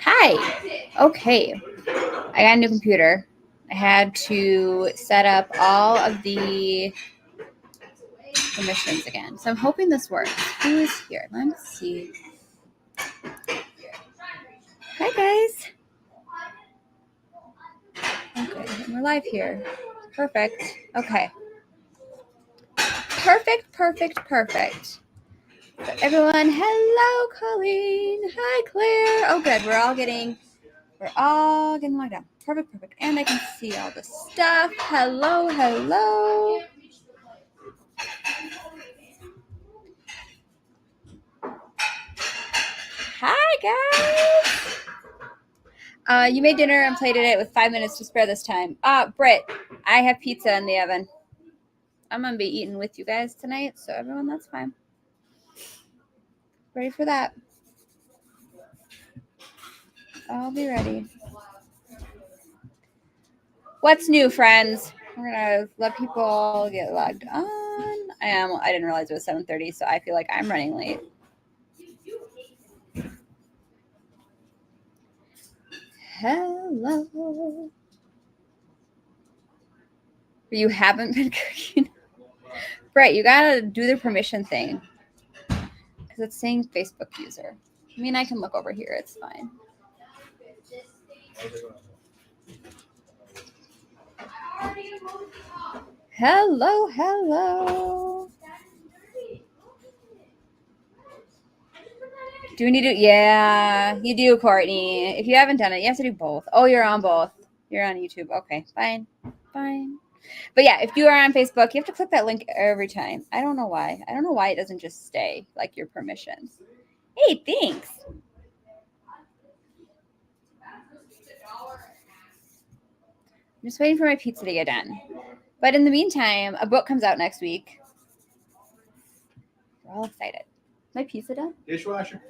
Hi. Okay. I got a new computer. I had to set up all of the permissions again. So I'm hoping this works. Who is here? Let's see. Hi, guys. Okay, we're live here. Perfect. Okay. Perfect. So everyone, hello, Colleen. Hi, Claire. Oh, good. We're all getting logged on. Perfect. And I can see all the stuff. Hello. Hi, guys. You made dinner and plated it with 5 minutes to spare this time. Britt, I have pizza in the oven. I'm going to be eating with you guys tonight, so everyone, that's fine. Ready for that? I'll be ready. What's new, friends? We're going to let people get logged on. I didn't realize it was 7:30, so I feel like I'm running late. Hello. You haven't been cooking? Right, you gotta do the permission thing. Because it's saying Facebook user. I mean, I can look over here. It's fine. Hello. Do we need to? Yeah, you do, Courtney. If you haven't done it, you have to do both. Oh, you're on both. You're on YouTube. Okay, fine. But yeah, if you are on Facebook, you have to click that link every time. I don't know why. I don't know why it doesn't just stay like your permissions. Hey, thanks. I'm just waiting for my pizza to get done. But in the meantime, a book comes out next week. We're all excited. Is my pizza done? Dishwasher.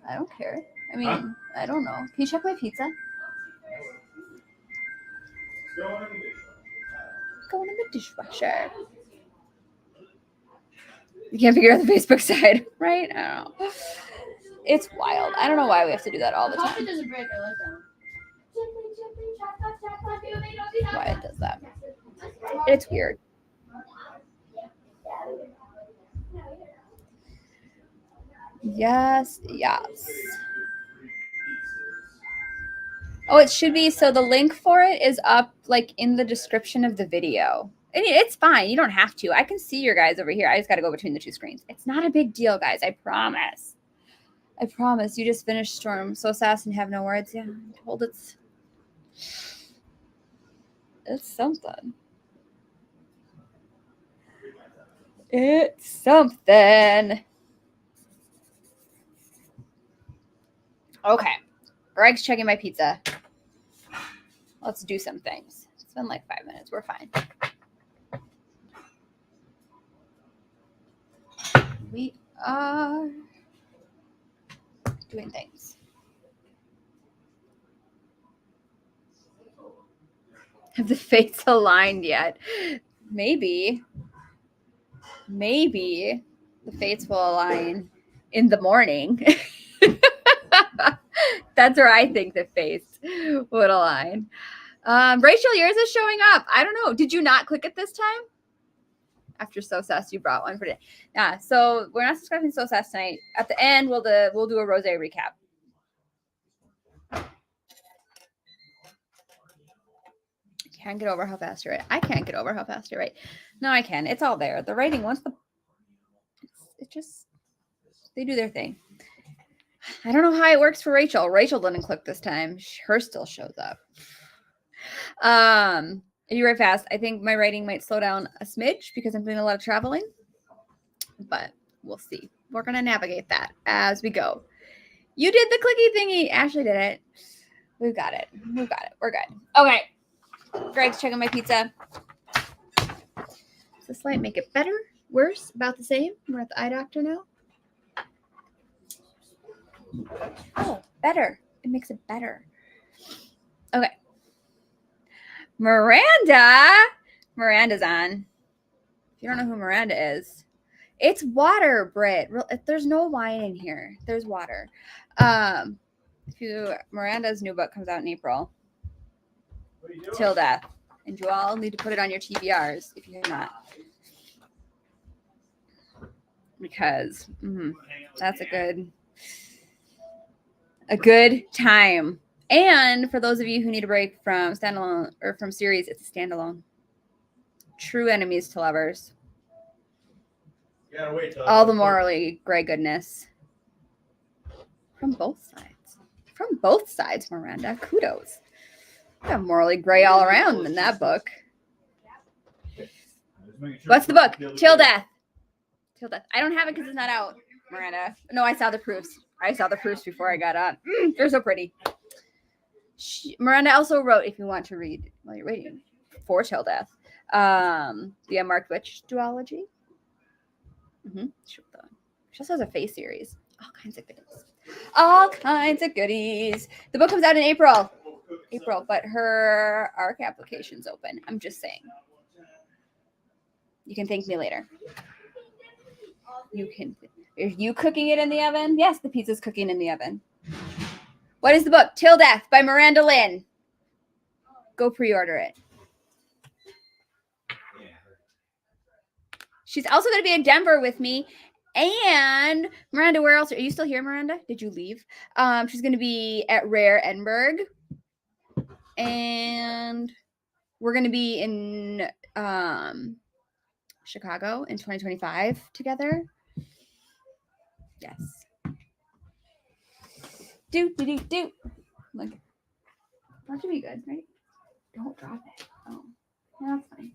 I don't care. I mean, I don't know. Can you check my pizza? Go in the dishwasher. You can't figure out the Facebook side, right? I don't know. It's wild. I don't know why we have to do that all the time. Why it does that. It's weird. Yes. Oh, it should be. So the link for it is up like in the description of the video. And it's fine. You don't have to. I can see your guys over here. I just got to go between the two screens. It's not a big deal, guys. I promise. You just finished Storm. So sass and have no words. Yeah, I'm told it's something. It's something. Okay. Greg's checking my pizza. Let's do some things. It's been like 5 minutes. We're fine. We are doing things. Have the fates aligned yet? Maybe the fates will align in the morning. That's where I think the fates would align. Rachel, yours is showing up. I don't know. Did you not click it this time? After So Sass, you brought one for today. Yeah, so we're not subscribing to So Sass tonight. At the end, we'll do a ROSAE recap. Can't get over how fast you're right. I can't get over how fast you're right. No, I can. It's all there. The writing, they do their thing. I don't know how it works for Rachel. Rachel didn't click this time. Hers still shows up. You write fast. I think my writing might slow down a smidge because I'm doing a lot of traveling, but we'll see. We're going to navigate that as we go. You did the clicky thingy. Ashley did it. We've got it. We're good. Okay. Greg's checking my pizza. Does this light make it better? Worse? About the same? We're at the eye doctor now. Oh, better. It makes it better. Okay. Miranda's on. If you don't know who Miranda is, It's water, Britt. There's no wine in here. There's water. Miranda's new book comes out in April. Till Death. And you all need to put it on your TBRs if you have not. Because that's a good time. And for those of you who need a break from standalone or from series, it's a standalone. True enemies to lovers. All the morally gray goodness. From both sides. From both sides, Miranda. Kudos. You have morally gray all around in that book. What's the book? Till Death. Till Death. I don't have it because it's not out, Miranda. No, I saw the proofs. I saw the proofs before I got on. They're so pretty. Miranda also wrote, if you want to read while you're waiting, for Till Death, the Unmarked Witch duology. She also has a Face series. All kinds of goodies. All kinds of goodies. The book comes out in April, but her ARC application's open. I'm just saying. You can thank me later. Are you cooking it in the oven? Yes, the pizza's cooking in the oven. What is the book? Till Death by Miranda Lynn. Go pre-order it. She's also going to be in Denver with me. And Miranda, where else? Are you still here, Miranda? Did you leave? She's going to be at Rare Edinburgh. And we're going to be in Chicago in 2025 together. Yes. Do. Look. That should be good, right? Don't drop it. Oh, yeah, that's fine.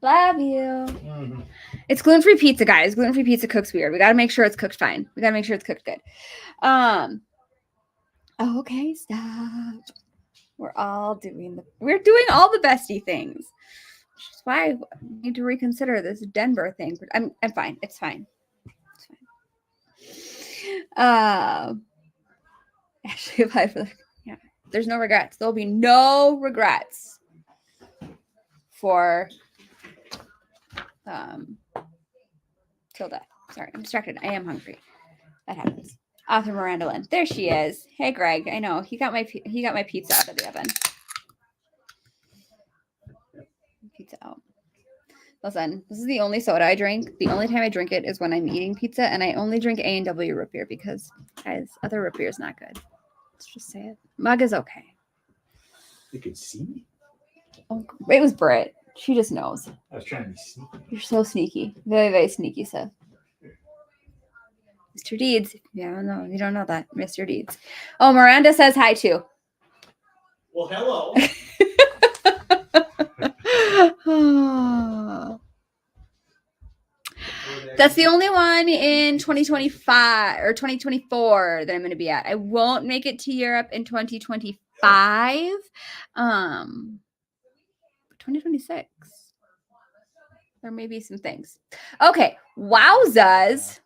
Love you. It's gluten-free pizza, guys. Gluten-free pizza cooks weird. We got to make sure it's cooked fine. We got to make sure it's cooked good. Okay, stop. We're doing all the bestie things. Which is why I need to reconsider this Denver thing. I'm fine. It's fine. Actually applied for there's no regrets. There'll be no regrets for Till Death. Sorry, I'm distracted. I am hungry. That happens. Author Miranda Lynn. There she is. Hey, Greg. I know he got my pizza out of the oven. Pizza out. Listen, this is the only soda I drink. The only time I drink it is when I'm eating pizza, and I only drink A&W root beer because, guys, other root beer is not good. Let's just say it. Mug is okay. You could see me. Oh, it was Britt. She just knows. I was trying to be sneaky. You're so sneaky. Very, very sneaky, Seth. Mr. Deeds. Yeah, no, you don't know that. Mr. Deeds. Oh, Miranda says hi, too. Well, hello. That's the only one in 2025 or 2024 that I'm going to be at. I won't make it to Europe in 2025. 2026. There may be some things. Okay. Wowzas.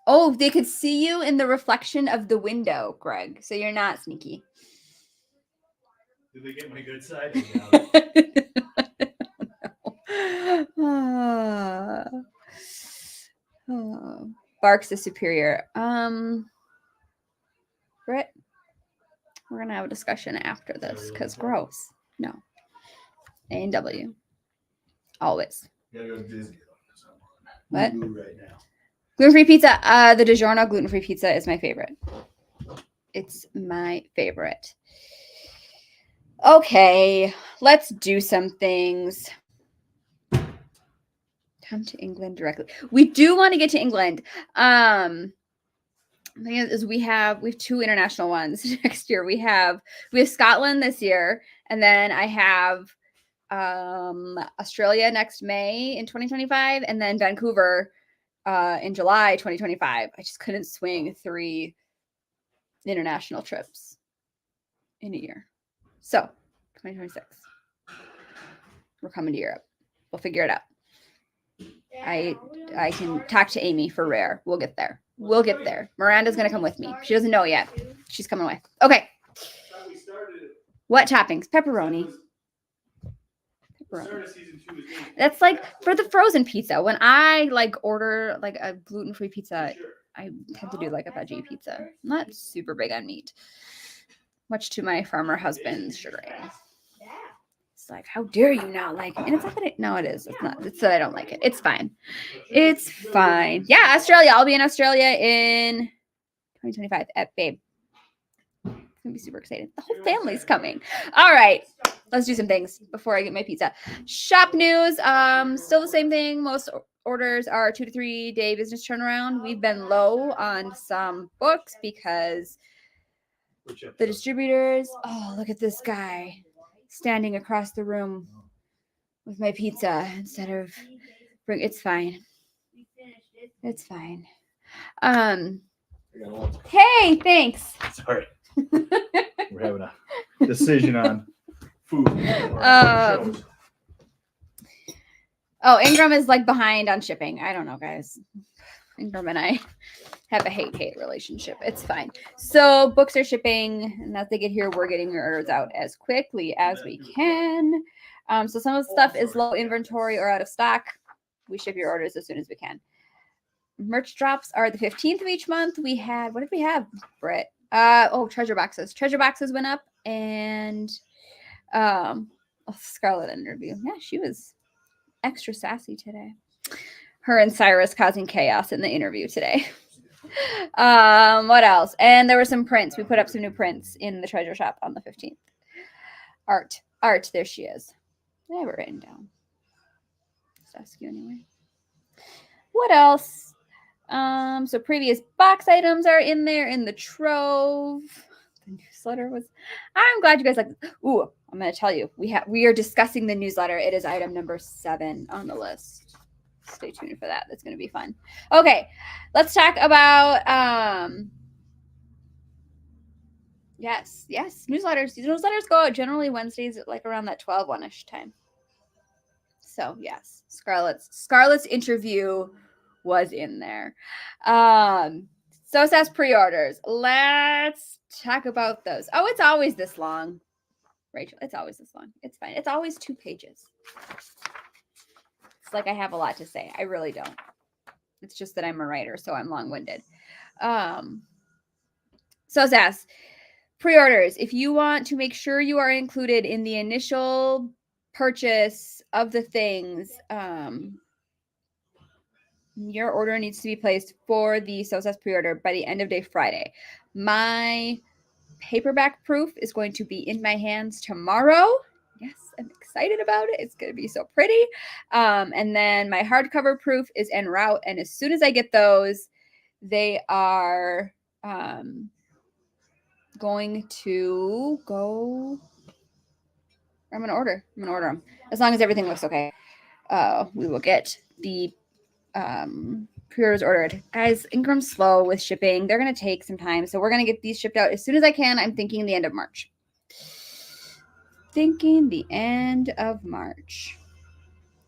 Oh, they could see you in the reflection of the window, Greg. So you're not sneaky. Did they get my good side? Barks is superior. Britt, we're gonna have a discussion after this because gross. No. A&W. Always. Gotta go to Disney. What? Right now. Gluten-free pizza. The DiGiorno gluten-free pizza is my favorite. It's my favorite. Okay, let's do some things. Come to England directly. We do want to get to England. The thing is we have 2 international ones next year. We have Scotland this year, and then I have Australia next May in 2025, and then Vancouver in July 2025. I just couldn't swing 3 international trips in a year. So 2026. We're coming to Europe. We'll figure it out. I can talk to Amy for Rare. We'll get there. Miranda's going to come with me. She doesn't know yet. She's coming with. Okay. What toppings? Pepperoni. Start of season 2 is getting That's like for the frozen pizza. When I like order like a gluten-free pizza, sure. I tend to do like a veggie pizza. I'm not super big on meat, much to my farmer husband's chagrin. It's like, how dare you not like it? And it's not that no, it is. It's not. It's that I don't like it. It's fine. It's fine. Yeah, Australia. I'll be in Australia in 2025 at Babe. It's gonna be super exciting. The whole family's coming. All right. Let's do some things before I get my pizza. Shop news. Still the same thing. Most orders are 2 to 3 day business turnaround. We've been low on some books because the distributors. Oh, look at this guy standing across the room with my pizza instead of bring. It's fine. It's fine. Hey, thanks. Sorry. We're having a decision on food. Oh, Ingram is like behind on shipping. I don't know, guys. Ingram and I have a hate-hate relationship. It's fine. So books are shipping, and as they get here, we're getting your orders out as quickly as we can. So some of the stuff is low inventory or out of stock. We ship your orders as soon as we can. Merch drops are the 15th of each month. We had, what did we have, Britt? Treasure boxes. Treasure boxes went up, and Scarlett interview. Yeah, she was extra sassy today. Her and Cyrus causing chaos in the interview today. What else? And there were some prints. We put up some new prints in the treasure shop on the 15th. Art. There she is. I have it written down. Just ask you anyway. What else? So previous box items are in there in the trove. The newsletter was. I'm glad you guys like. Ooh, I'm gonna tell you. We are discussing the newsletter. It is item number 7 on the list. Stay tuned for that. That's gonna be fun. Okay, let's talk about yes, newsletters. These newsletters go out generally Wednesdays at like around that 12-1-ish time. So yes, Scarlett's interview was in there. So says pre-orders. Let's talk about those. Oh, it's always this long, Rachel. It's always this long. It's fine. It's always 2 pages. It's like I have a lot to say. I really don't. It's just that I'm a writer, so I'm long-winded. So says pre-orders. If you want to make sure you are included in the initial purchase of the things, your order needs to be placed for the SOSAS pre-order by the end of day Friday. My paperback proof is going to be in my hands tomorrow. Yes, I'm excited about it. It's going to be so pretty. And then my hardcover proof is en route. And as soon as I get those, they are going to go. I'm going to order them. As long as everything looks okay. We will get the pre-orders ordered. Guys, Ingram's slow with shipping. They're going to take some time. So we're going to get these shipped out as soon as I can. I'm thinking the end of March.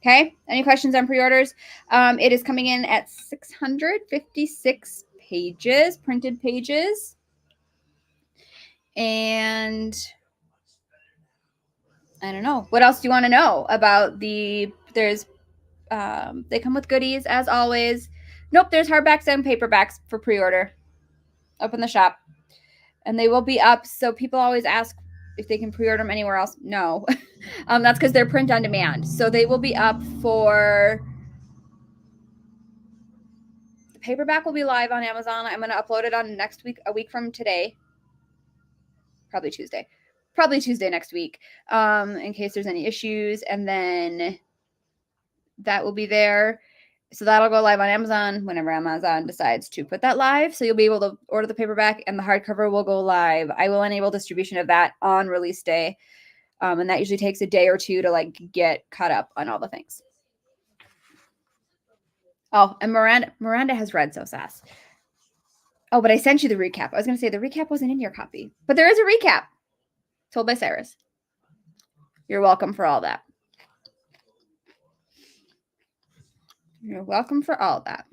Okay. Any questions on pre-orders? It is coming in at 656 pages, printed pages. And I don't know. What else do you want to know about they come with goodies as always. Nope, there's hardbacks and paperbacks for pre-order up in the shop. And they will be up. So people always ask if they can pre-order them anywhere else. No. That's because they're print on demand. So they will be up for the paperback will be live on Amazon. I'm going to upload it on next week, a week from today. Probably Tuesday next week, in case there's any issues. And then that will be there. So that'll go live on Amazon whenever Amazon decides to put that live. So you'll be able to order the paperback, and the hardcover will go live. I will enable distribution of that on release day. And that usually takes a day or 2 to like get caught up on all the things. Oh, and Miranda has read SOSAS. Oh, but I sent you the recap. I was going to say the recap wasn't in your copy, but there is a recap told by Cyrus. You're welcome for all that. You're welcome for all that.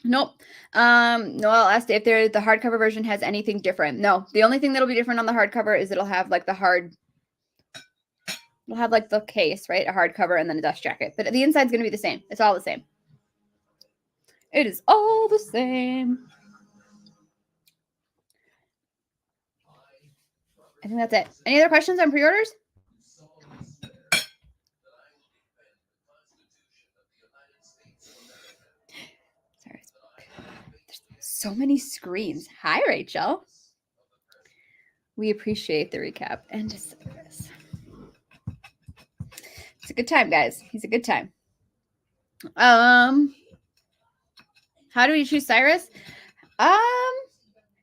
Nope. Noel asked if the hardcover version has anything different. No, the only thing that'll be different on the hardcover is it'll have like the hard It'll have like the case, right? A hardcover and then a dust jacket. But the inside's going to be the same. It's all the same. It is all the same. I think that's it. Any other questions on pre-orders? Sorry. There's so many screens. Hi, Rachel. We appreciate the recap. And just this. It's a good time, guys. He's a good time. How do we choose Cyrus?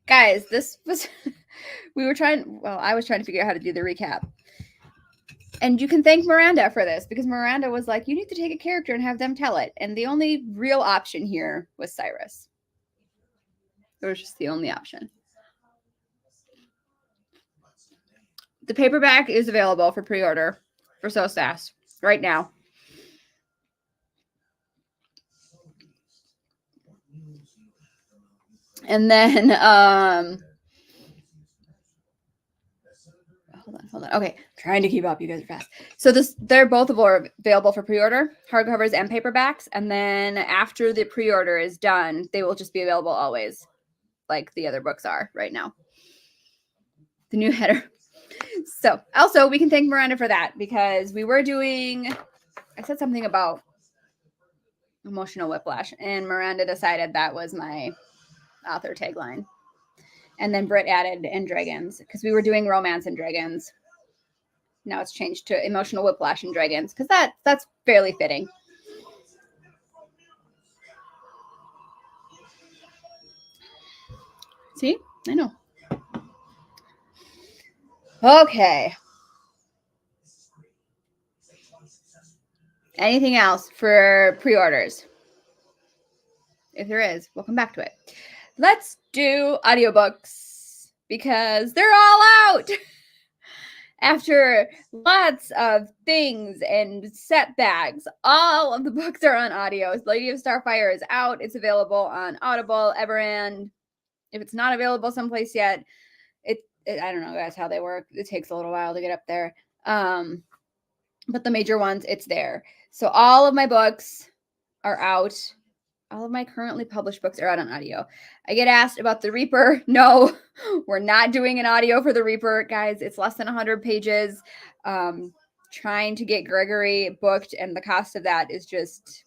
Guys, this was I was trying to figure out how to do the recap. And you can thank Miranda for this because Miranda was like, you need to take a character and have them tell it. And the only real option here was Cyrus. It was just the only option. The paperback is available for pre-order for SOSAS right now. And then, hold on. Okay, trying to keep up. You guys are fast. So they're both available for pre-order, hardcovers and paperbacks. And then after the pre-order is done, they will just be available always, like the other books are right now. The new header. So also we can thank Miranda for that because we were doing, I said something about emotional whiplash and Miranda decided that was my author tagline. And then Britt added and dragons because we were doing romance and dragons. Now it's changed to emotional whiplash and dragons because that's fairly fitting. See? I know. Okay. Anything else for pre-orders? If there is, we'll come back to it. Let's do audiobooks because they're all out. After lots of things and setbacks, all of the books are on audio. Lady of Starfire is out. It's available on Audible, Everand. If it's not available someplace yet, I don't know, that's how they work. It takes a little while to get up there. But the major ones, it's there. So all of my books are out. All of my currently published books are out on audio. I get asked about the Reaper. No, we're not doing an audio for the Reaper, guys. It's less than 100 pages. Trying to get Gregory booked, and the cost of that is just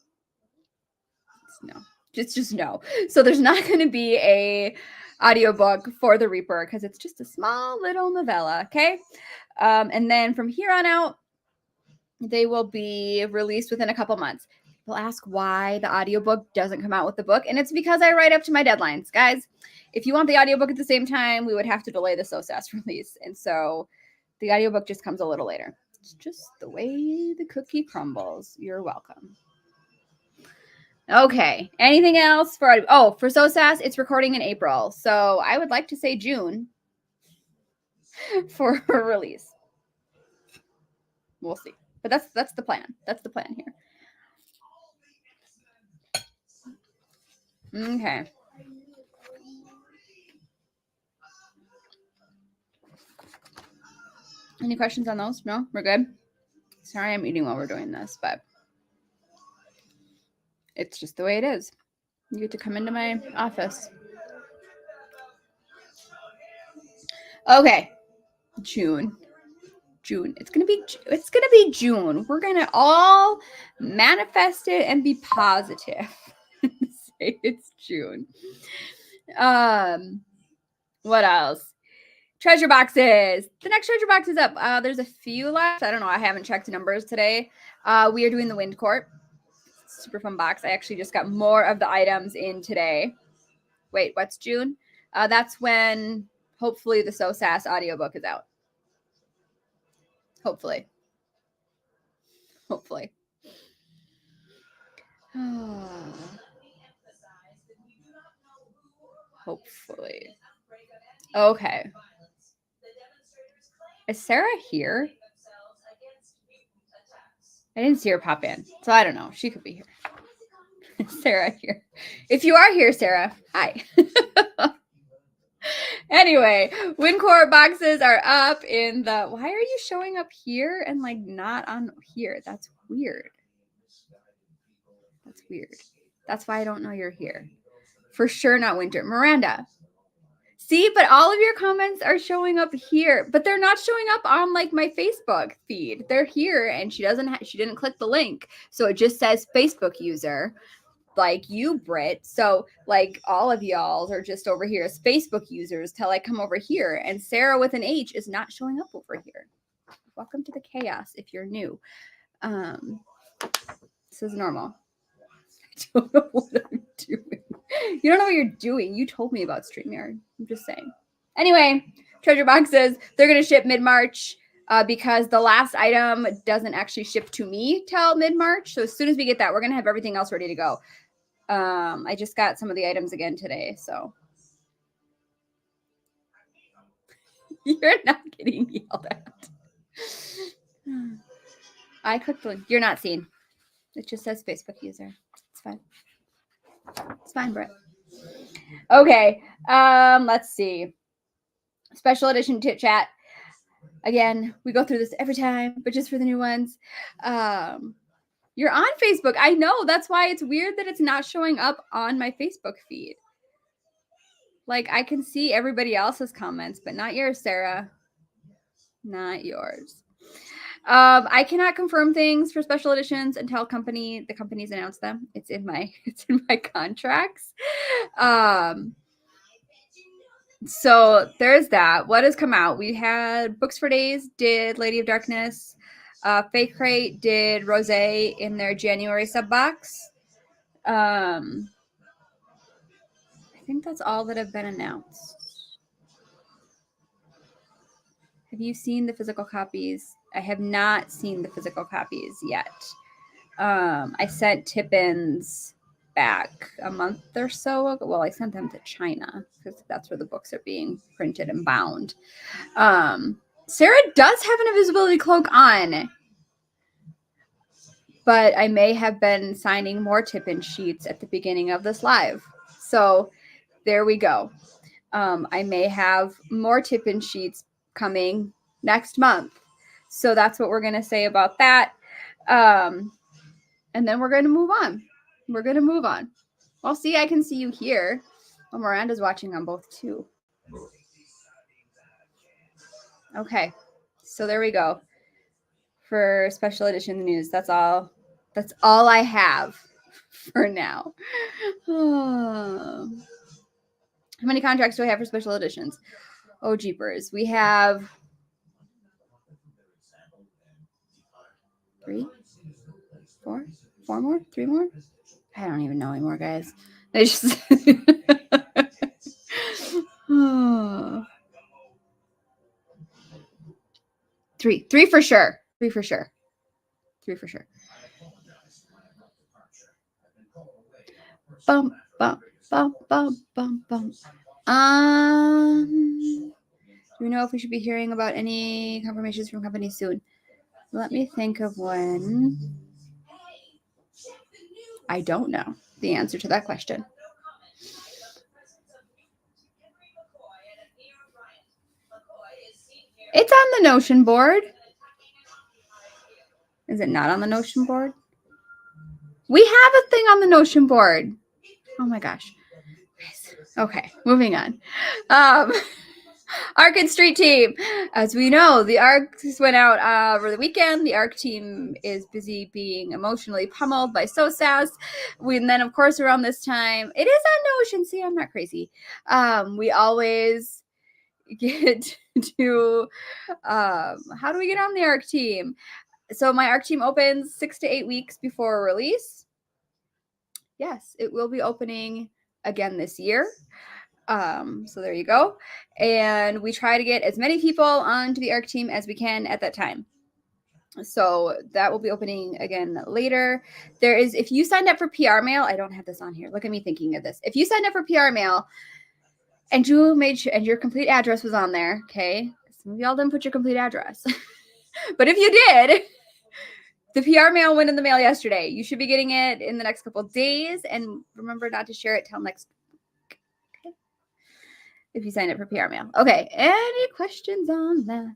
no. Just no. So there's not going to be a audiobook for the Reaper because it's just a small little novella, okay? And then from here on out, they will be released within a couple months. People ask why the audiobook doesn't come out with the book, and it's because I write up to my deadlines. Guys, if you want the audiobook at the same time, we would have to delay the SOSAS release, and so the audiobook just comes a little later. It's just the way the cookie crumbles. You're welcome. Okay, anything else for SOSAS? It's recording in April, so I would like to say June for a release. We'll see, but that's the plan. That's the plan here. Okay. Any questions on those? No, we're good. Sorry, I'm eating while we're doing this, but it's just the way it is. You get to come into my office. Okay. June. It's gonna be June. We're gonna all manifest it and be positive. Say it's June. What else? Treasure boxes. The next treasure box is up. There's a few left. I don't know. I haven't checked numbers today. We are doing the Wind Court. Super fun box. I actually just got more of the items in today. Wait, what's June? That's when hopefully the SOSAS audiobook is out. Hopefully. Hopefully. Okay. Is Sarah here? I didn't see her pop in, so I don't know. She could be here. Is Sarah here? If you are here, Sarah, hi. Anyway, WinCore boxes are up in the. Why are you showing up here and like not on here? That's weird. That's weird. That's why I don't know you're here. For sure, not Winter. Miranda. See, but all of your comments are showing up here, but they're not showing up on like my Facebook feed. They're here, and she didn't click the link, so it just says Facebook user, like you, Britt. So like all of y'all are just over here as Facebook users till I come over here, and Sarah with an H is not showing up over here. Welcome to the chaos if you're new. This is normal. I don't know what I'm doing. You don't know what you're doing. You told me about StreamYard. I'm just saying. Anyway, treasure boxes, they're going to ship mid-March because the last item doesn't actually ship to me till mid-March. So as soon as we get that, we're going to have everything else ready to go. I just got some of the items again today, so. You're not getting yelled at. I clicked the link. You're not seen. It just says Facebook user. It's fine. It's fine, Brett. Okay. Let's see. Special edition Tit Chat. Again, we go through this every time, but just for the new ones. You're on Facebook. I know. That's why it's weird that it's not showing up on my Facebook feed. Like, I can see everybody else's comments, but not yours, Sarah. Not yours. I cannot confirm things for special editions until the companies announce them. It's in my contracts. So there's that. What has come out? We had Books for Days did Lady of Darkness. Fake Crate did ROSAE in their January sub box. I think that's all that have been announced. Have you seen the physical copies? I have not seen the physical copies yet. I sent Tippins back a month or so ago. Well, I sent them to China because that's where the books are being printed and bound. Sarah does have an invisibility cloak on, but I may have been signing more Tippin sheets at the beginning of this live. So there we go. I may have more Tippin sheets coming next month. So that's what we're going to say about that. And then we're going to move on. Well, see, I can see you here. Well, Miranda's watching on both too. Okay. So there we go. For special edition news. That's all I have for now. How many contracts do I have for special editions? Oh, jeepers. We have 3, 4 more, 3 more. I don't even know anymore, guys. I just 3 for sure. 3 for sure. Bum, bum, bum, bum, bum, bum. Do we know if we should be hearing about any confirmations from companies soon? Let me think of when. I don't know the answer to that question. It's on the Notion board. Is it not on the Notion board? We have a thing on the Notion board. Oh my gosh. Okay, moving on. ARC and Street Team. As we know, the ARCs went out over the weekend. The ARC team is busy being emotionally pummeled by SOSAS. And then, of course, around this time, it is on Notion. See, I'm not crazy. We always get to, how do we get on the ARC team? So my ARC team opens 6 to 8 weeks before release. Yes, it will be opening again this year. So there you go. And we try to get as many people onto the ARC team as we can at that time. So that will be opening again later. There is, if you signed up for PR mail, I don't have this on here. Look at me thinking of this. If you signed up for PR mail and you made sure, and your complete address was on there, okay? Some of y'all didn't put your complete address. But if you did, the PR mail went in the mail yesterday. You should be getting it in the next couple of days. And remember not to share it till next week. Okay? if you sign up for PR mail. Okay, any questions on that?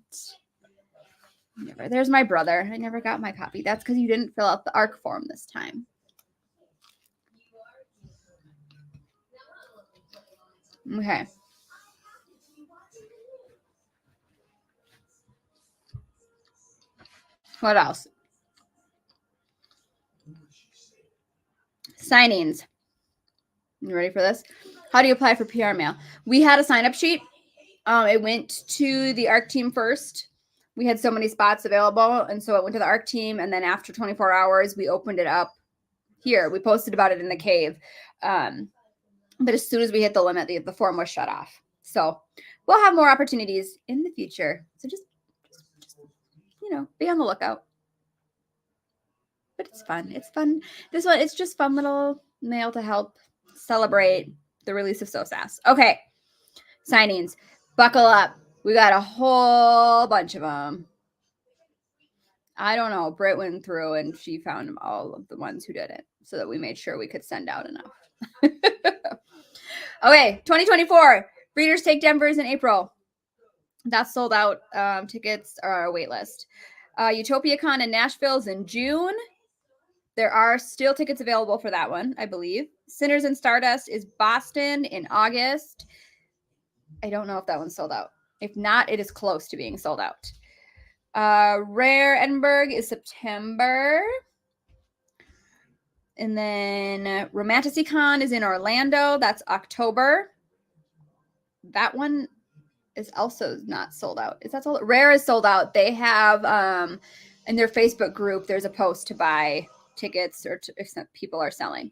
Never. There's my brother. I never got my copy. That's because you didn't fill out the ARC form this time. Okay. What else? Signings. You ready for this? How do you apply for PR mail? We had a sign-up sheet. It went to the ARC team first. We had so many spots available, and so it went to the ARC team, and then after 24 hours, we opened it up here. We posted about it in the cave. But as soon as we hit the limit, the form was shut off. So we'll have more opportunities in the future. So just be on the lookout. But it's fun. It's fun. This one, it's just fun little mail to help celebrate the release of SOSAS. Okay. Signings. Buckle up. We got a whole bunch of them. I don't know. Britt went through and she found all of the ones who did it so that we made sure we could send out enough. Okay. 2024. Readers Take Denver's in April. That's sold out. Tickets are a wait list. UtopiaCon in Nashville's in June. There are still tickets available for that one, I believe. Sinners and Stardust is Boston in August. I don't know if that one's sold out. If not, it is close to being sold out. Rare Edinburgh is September. And then Romanticycon is in Orlando. That's October. That one is also not sold out. Is that sold out? Rare is sold out. They have in their Facebook group, there's a post to buy tickets or if people are selling.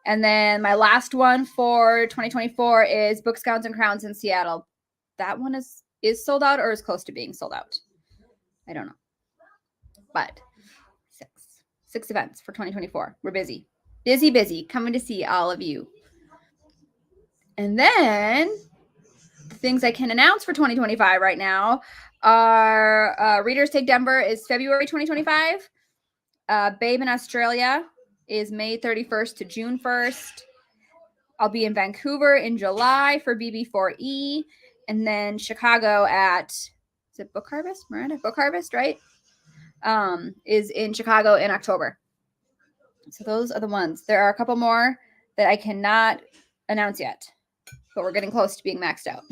And then my last one for 2024 is Books, Gowns, and Crowns in Seattle. That one is sold out or is close to being sold out. I don't know. But six events for 2024. We're busy. Busy. Coming to see all of you. And then the things I can announce for 2025 right now are Readers Take Denver is February 2025. Babe in Australia is May 31st to June 1st. I'll be in Vancouver in July for BB4E. And then Chicago at, is it Book Harvest? Miranda? Book Harvest, right? Is in Chicago in October. So those are the ones. There are a couple more that I cannot announce yet. But we're getting close to being maxed out.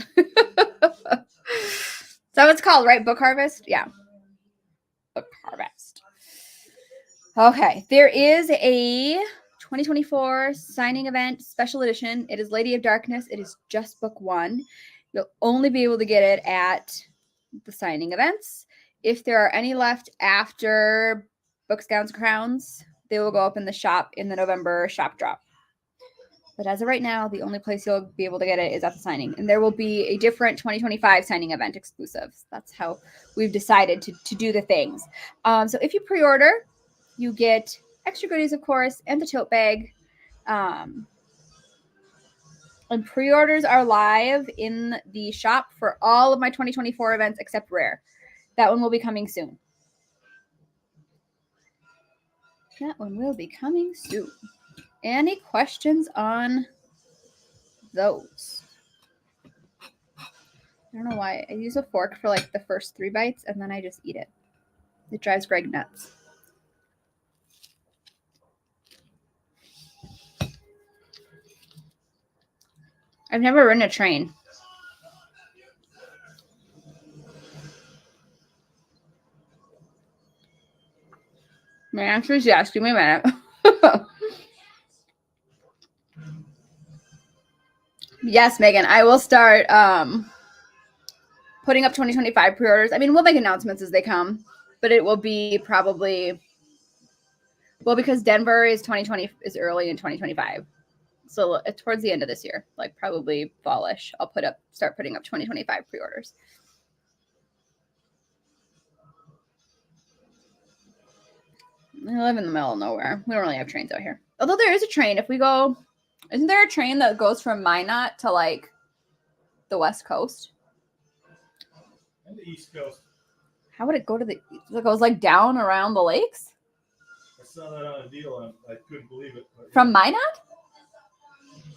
So it's called, right? Book Harvest? Yeah. Book Harvest. Okay. There is a 2024 signing event, special edition. It is Lady of Darkness. It is just book one. You'll only be able to get it at the signing events. If there are any left after Books, Gowns, Crowns, they will go up in the shop in the November shop drop. But as of right now, the only place you'll be able to get it is at the signing. And there will be a different 2025 signing event exclusive. That's how we've decided to do the things. So if you pre-order, you get extra goodies, of course, and the tote bag. And pre-orders are live in the shop for all of my 2024 events except Rare. That one will be coming soon. Any questions on those? I don't know why. I use a fork for like the first 3 bites and then I just eat it. It drives Greg nuts. I've never ridden a train. My answer is yes. Give me a minute. Yes, Megan. I will start putting up 2025 pre-orders. I mean, we'll make announcements as they come, but it will be probably, well, because Denver is early in 2025. So towards the end of this year, like probably fallish, I'll start putting up 2025 pre-orders. I live in the middle of nowhere. We don't really have trains out here. Although there is a train. If we go, isn't there a train that goes from Minot to like the West Coast? And the East Coast. How would it go to it goes like down around the lakes? I saw that on a deal. I couldn't believe it. From Minot?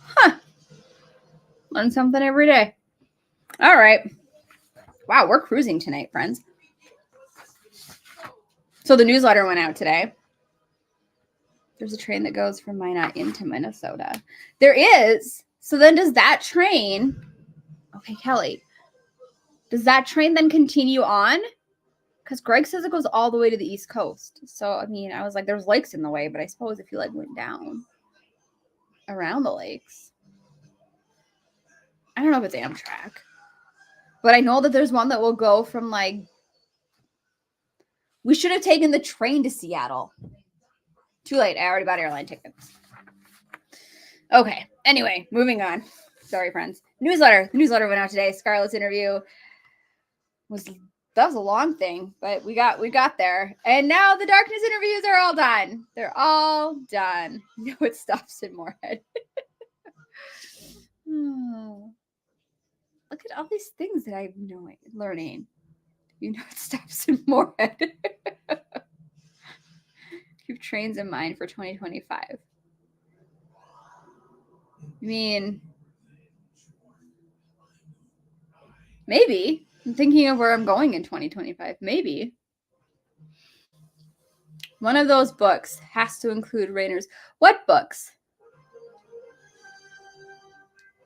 Huh. Learn something every day. All right. Wow, we're cruising tonight, friends. So the newsletter went out today. There's a train that goes from Minot into Minnesota. There is. So then does that train... Okay, Kelly. Does that train then continue on? Because Greg says it goes all the way to the East Coast. So, I mean, I was like, there's lakes in the way, but I suppose if you, like, went down around the lakes. I don't know if it's Amtrak. But I know that there's one that will go from, like... We should have taken the train to Seattle. Too late. I already bought airline tickets. Okay. Anyway, moving on. Sorry, friends. Newsletter. The newsletter went out today. Scarlett's interview that was a long thing, but we got there. And now the darkness interviews are all done. They're all done. No, it stops in Moorhead. Look at all these things that I'm learning. You know, it stops in Moorhead. Keep trains in mind for 2025. I mean, maybe. I'm thinking of where I'm going in 2025. Maybe. One of those books has to include Rayner's. What books?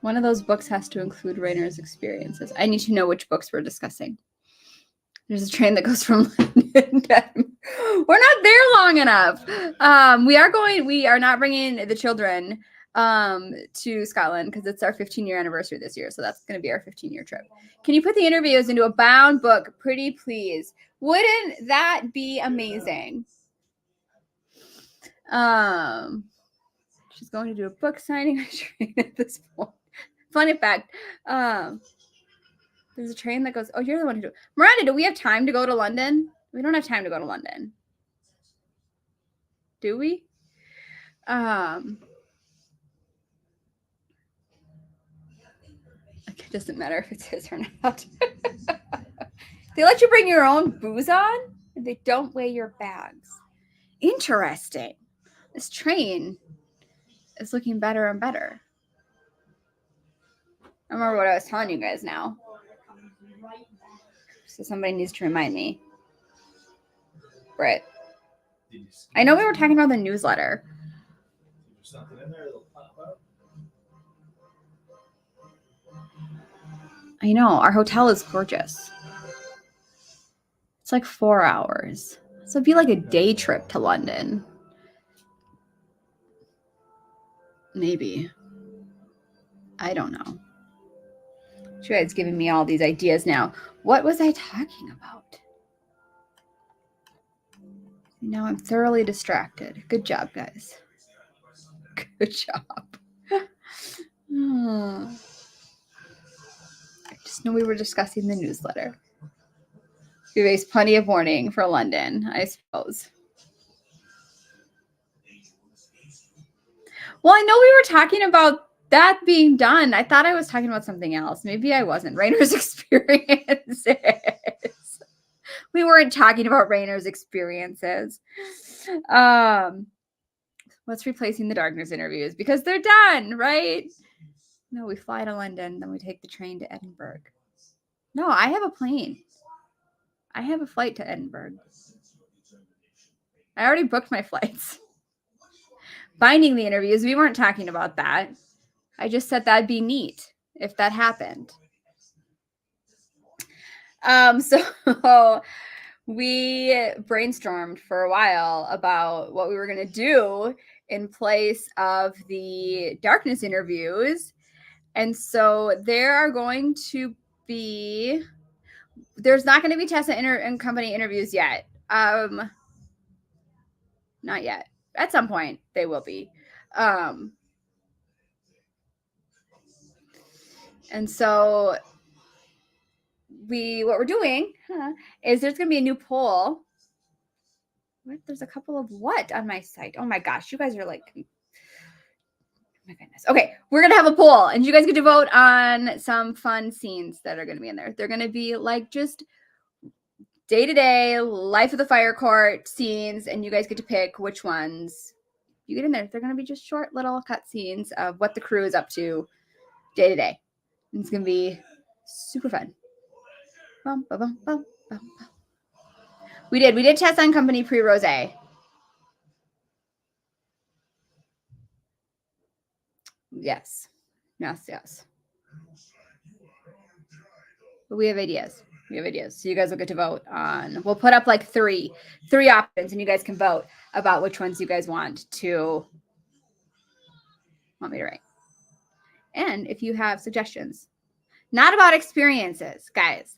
One of those books has to include Rayner's experiences. I need to know which books we're discussing. There's a train that goes from London. We're not there long enough. We are not bringing the children to Scotland because it's our 15-year anniversary this year. So that's going to be our 15-year trip. Can you put the interviews into a bound book? Pretty please. Wouldn't that be amazing? She's going to do a book signing on a train at this point. Funny fact. There's a train that goes. Oh, you're the one who do it. Miranda, do we have time to go to London? We don't have time to go to London. Do we? It doesn't matter if it's his or not. They let you bring your own booze on, and they don't weigh your bags. Interesting. This train is looking better and better. I remember what I was telling you guys now. So somebody needs to remind me. Britt. I know we were talking about the newsletter. Something in there that'll pop up. I know. Our hotel is gorgeous. It's like 4 hours. So it'd be like a day trip to London. Maybe. I don't know. Shred's giving me all these ideas now. What was I talking about? Now I'm thoroughly distracted. Good job, guys. Good job. I just know we were discussing the newsletter. We raised plenty of warning for London, I suppose. Well, I know we were talking about that being done. I thought I was talking about something else. Maybe I wasn't. Rayner's experiences. We weren't talking about Rayner's experiences. What's replacing the darkness interviews? Because they're done, right? No, we fly to London, then we take the train to Edinburgh. No, I have a plane. I have a flight to Edinburgh. I already booked my flights. Binding the interviews, we weren't talking about that. I just said that'd be neat if that happened. So we brainstormed for a while about what we were going to do in place of the darkness interviews. And so there's not going to be Tessa and company interviews yet. Not yet. At some point they will be. And so what we're doing is there's going to be a new poll. What? There's a couple of what on my site? Oh my gosh, you guys are like, oh my goodness. Okay, we're going to have a poll and you guys get to vote on some fun scenes that are going to be in there. They're going to be like just day-to-day life of the fire court scenes, and you guys get to pick which ones you get in there. They're going to be just short little cut scenes of what the crew is up to day-to-day. It's going to be Super fun. Bum, bum, bum, bum, bum. We did test on company pre-ROSAE. Yes. But we have ideas. So you guys will get to vote on. We'll put up like three options, and you guys can vote about which ones you guys want me to write. And if you have suggestions, not about experiences, guys.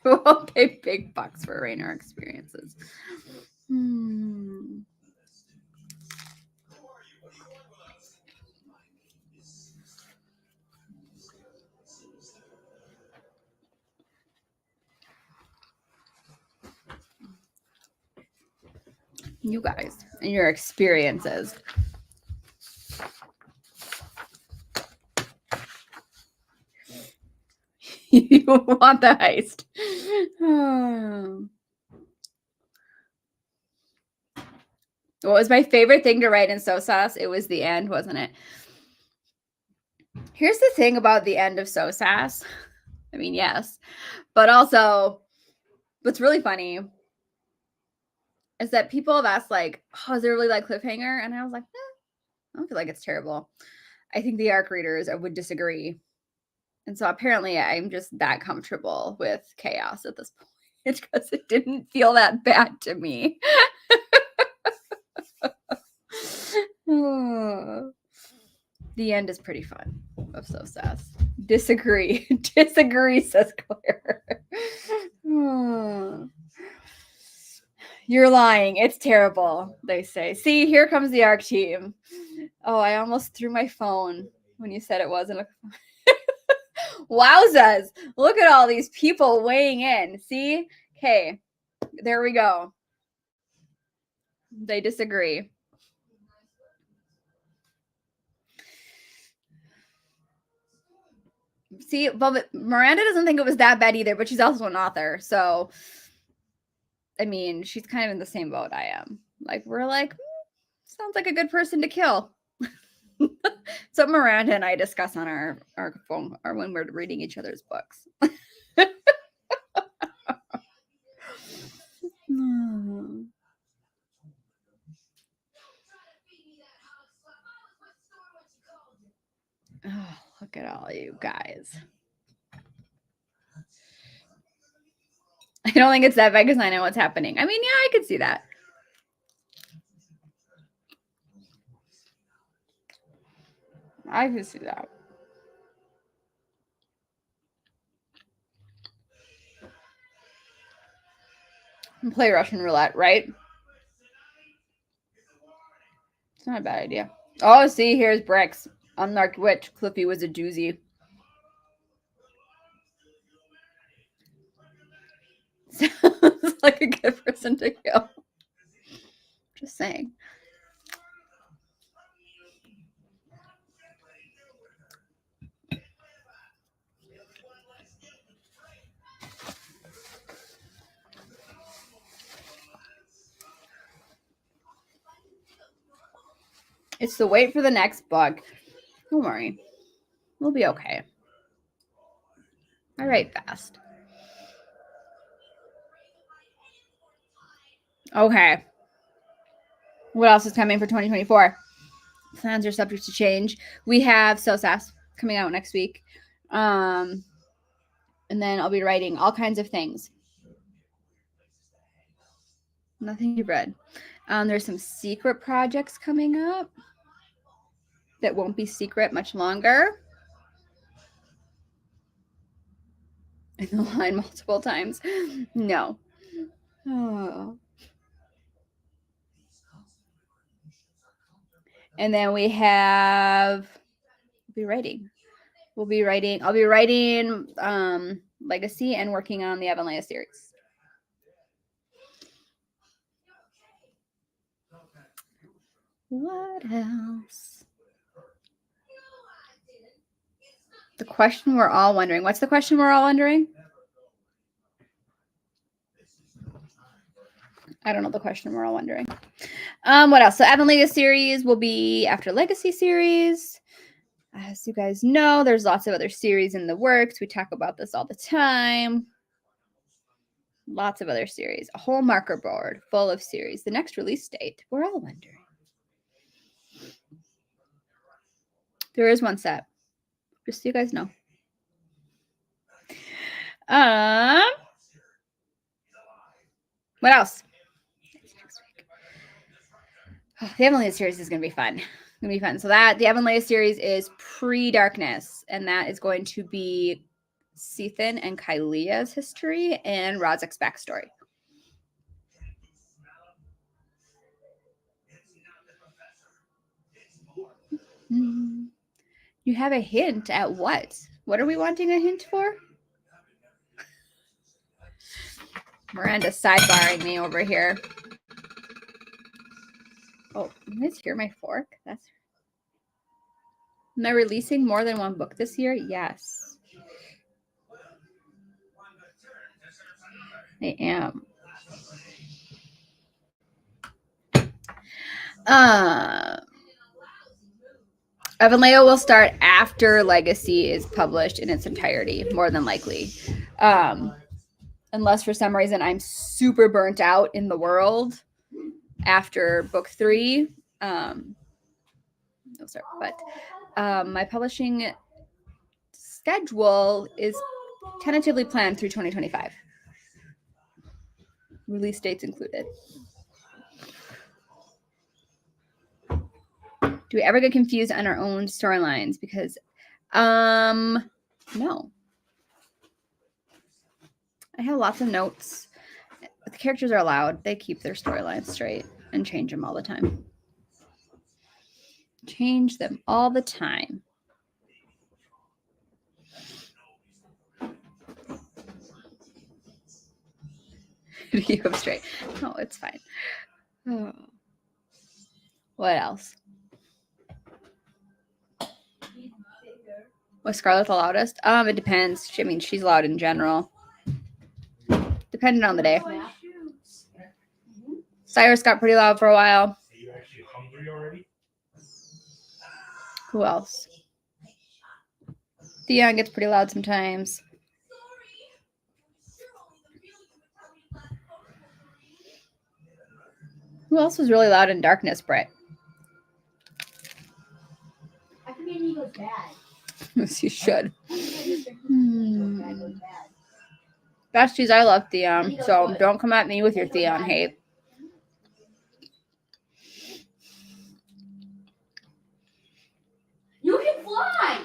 We'll pay big bucks for Rainer experiences. You guys and your experiences. You want the heist. What was my favorite thing to write in SOSAS? It was the end, wasn't it? Here's the thing about the end of SOSAS. I mean, yes. But also, what's really funny is that people have asked, like, oh, is it really like cliffhanger? And I was like, I don't feel like it's terrible. I think the ARC readers would disagree. And so apparently I'm just that comfortable with chaos at this point. It's because it didn't feel that bad to me. The end is pretty fun of SOSAS. Disagree, says Claire. You're lying. It's terrible, they say. See, here comes the ARC team. Oh, I almost threw my phone when you said it wasn't a... Wowzas. Look at all these people weighing in. See? Okay, there we go. They disagree. See, but Miranda doesn't think it was that bad either, but she's also an author. So, I mean, she's kind of in the same boat I am. Like, we're like, sounds like a good person to kill. So Miranda and I discuss on our phone or when we're reading each other's books. Oh, look at all you guys. I don't think it's that bad because I know what's happening. I mean, yeah, I could see that. I could see that. And play Russian roulette, right? It's not a bad idea. Oh, see, here's Bricks. Unmarked Witch. Cliffy was a doozy. Sounds like a good person to kill. Just saying. It's the wait for the next book. Don't worry. We'll be okay. I write fast. Okay. What else is coming for 2024? Plans are subject to change. We have SOSAS coming out next week. And then I'll be writing all kinds of things. Nothing you've read. There's some secret projects coming up that won't be secret much longer. In the line multiple times. No. Oh. And then we have I'll be writing. I'll be writing Legacy and working on the Avonlea series. What else? The question we're all wondering. What's the question we're all wondering? I don't know the question we're all wondering. What else? So Avonlea series will be after Legacy series. As you guys know, there's lots of other series in the works. We talk about this all the time. Lots of other series. A whole marker board full of series. The next release date, we're all wondering. There is one set. Just so you guys know. What else? Oh, the Avonlea series is going to be fun. Gonna be fun. So that the Avonlea series is pre-Darkness, and that is going to be Sethan and Kylea's history and ROSAE's backstory. You have a hint at what? What are we wanting a hint for? Miranda's sidebarring me over here. Oh, you guys hear my fork? Am I releasing more than one book this year? Yes. I am. Avonlea will start after Legacy is published in its entirety, more than likely. Unless for some reason I'm super burnt out in the world after book 3. My publishing schedule is tentatively planned through 2025. Release dates included. Do we ever get confused on our own storylines? Because, no. I have lots of notes. But the characters are allowed. They keep their storylines straight and change them all the time. Change them all the time. To keep them straight. No, it's fine. Oh. What else? Was Scarlet the loudest? It depends. I mean, she's loud in general. Depending on the day. Cyrus got pretty loud for a while. Are you actually hungry already? Who else? Theon gets pretty loud sometimes. Who else was really loud in Darkness, Britt? I think he goes bad. Yes, you should. Besties, I love Theon, so don't come at me with your Theon hate. You can fly!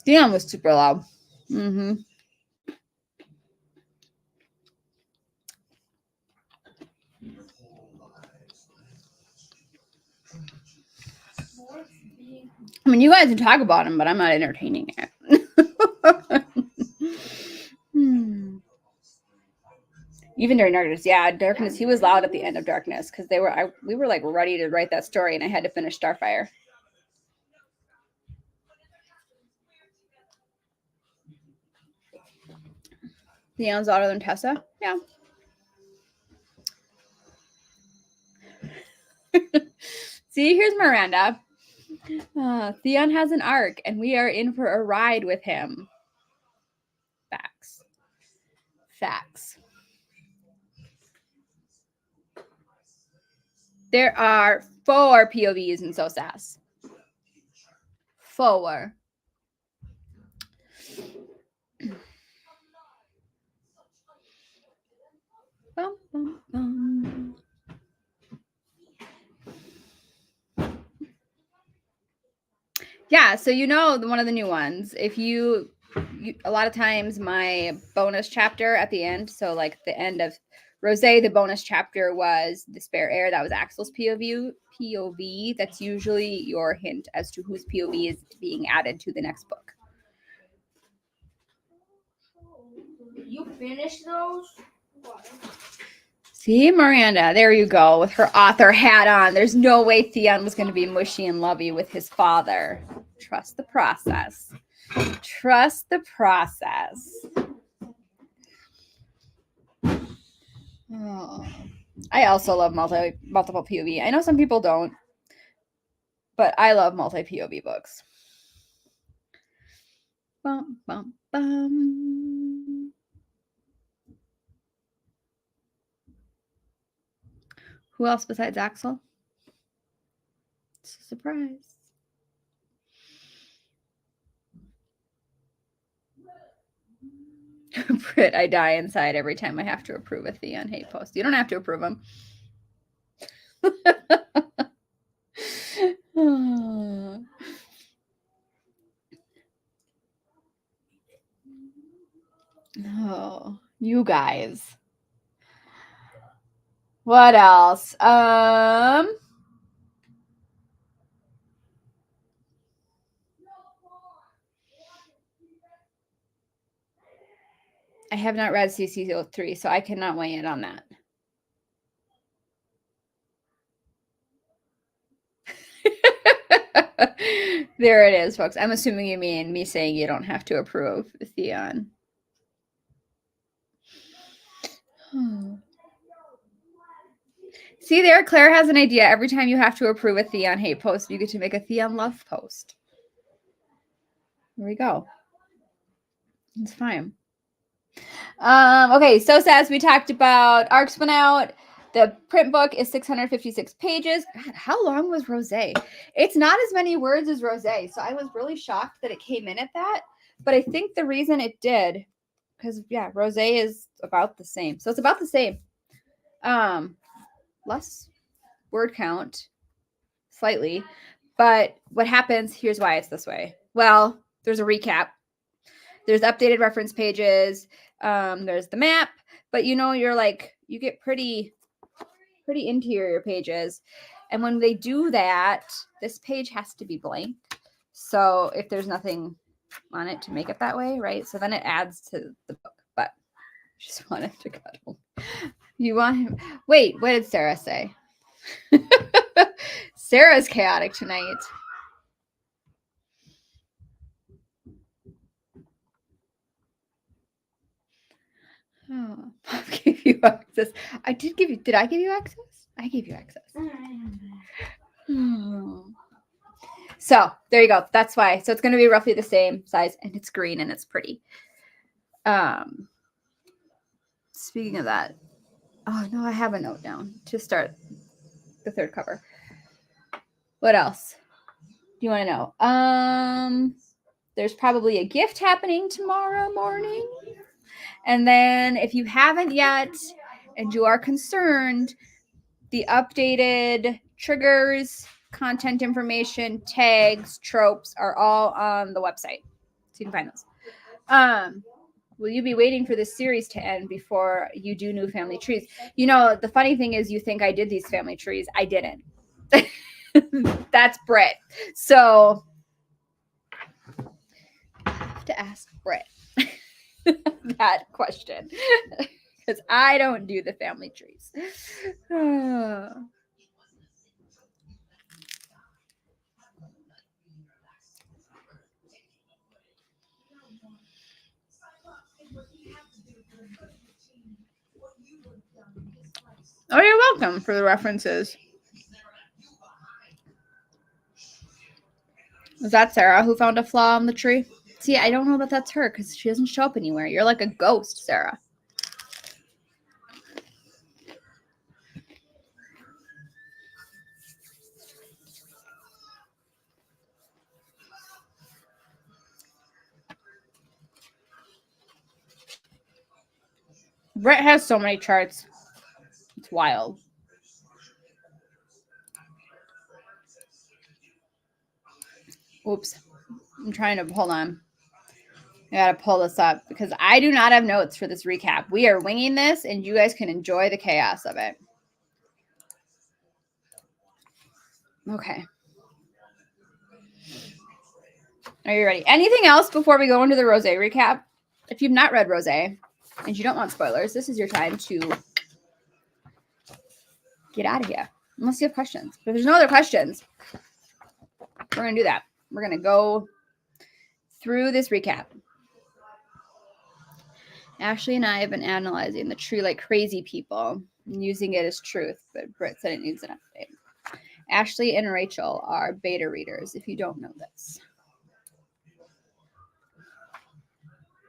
Theon was super loud. Mm-hmm. I mean, you guys can talk about him, but I'm not entertaining it. Even during Darkness, yeah, Darkness. He was loud at the end of Darkness because we were like ready to write that story, and I had to finish Starfire. Theon's louder than Tessa. Yeah. See, here's Miranda. Theon has an arc, and we are in for a ride with him. Facts. Facts. There are 4 POVs in SOSAS. 4. Bum, bum, bum. Yeah, so one of the new ones. If you a lot of times my bonus chapter at the end, so like the end of ROSAE, the bonus chapter was the Spare Air. That was Axel's POV. That's usually your hint as to whose POV is being added to the next book. You finished those? See, Miranda, there you go, with her author hat on. There's no way Theon was going to be mushy and lovey with his father. Trust the process. Trust the process. Oh. I also love multiple POV. I know some people don't, but I love multi-POV books. Bum, bum, bum. Who else besides Axel? It's a surprise. Britt, I die inside every time I have to approve a Theon hate post. You don't have to approve them. Oh, you guys. What else? I have not read CC03, so I cannot weigh in on that. There it is, folks. I'm assuming you mean me saying you don't have to approve Theon. See there, Claire has an idea. Every time you have to approve a Theon hate post, you get to make a Theon love post. There we go. It's fine. Okay, so as we talked about, ARCs went out. The print book is 656 pages. God, how long was ROSAE? It's not as many words as ROSAE, so I was really shocked that it came in at that. But I think the reason it did, because yeah, ROSAE is about the same. So it's about the same. Less word count, slightly. But what happens, here's why it's this way. Well, there's a recap. There's updated reference pages. There's the map. But you know, you're like, you get pretty interior pages. And when they do that, this page has to be blank. So if there's nothing on it to make it that way, right? So then it adds to the book. But I just wanted to cuddle. You want him? Wait, what did Sarah say? Sarah's chaotic tonight. Oh, I gave you access. I did give you. Did I give you access? I gave you access. Oh. So there you go. That's why. So it's going to be roughly the same size, and it's green and it's pretty. Speaking of that, oh no, I have a note down to start the third cover. What else do you want to know? There's probably a gift happening tomorrow morning. And then if you haven't yet and you are concerned, the updated triggers, content information, tags, tropes are all on the website. So you can find those. Will you be waiting for this series to end before you do new family trees? You know, the funny thing is you think I did these family trees. I didn't. That's Britt. So I have to ask Britt that question because I don't do the family trees. Oh, you're welcome for the references. Was that Sarah who found a flaw on the tree? See, I don't know that that's her because she doesn't show up anywhere. You're like a ghost, Sarah. Brett has so many charts. It's wild. Oops. I'm trying to hold on. I gotta pull this up because I do not have notes for this recap. We are winging this and you guys can enjoy the chaos of it. Okay. Are you ready? Anything else before we go into the ROSAE recap? If you've not read ROSAE and you don't want spoilers, this is your time to get out of here. Unless you have questions. But if there's no other questions, we're going to do that. We're going to go through this recap. Ashley and I have been analyzing the tree like crazy people and using it as truth, but Britt said it needs an update. Ashley and Rachel are beta readers, if you don't know this.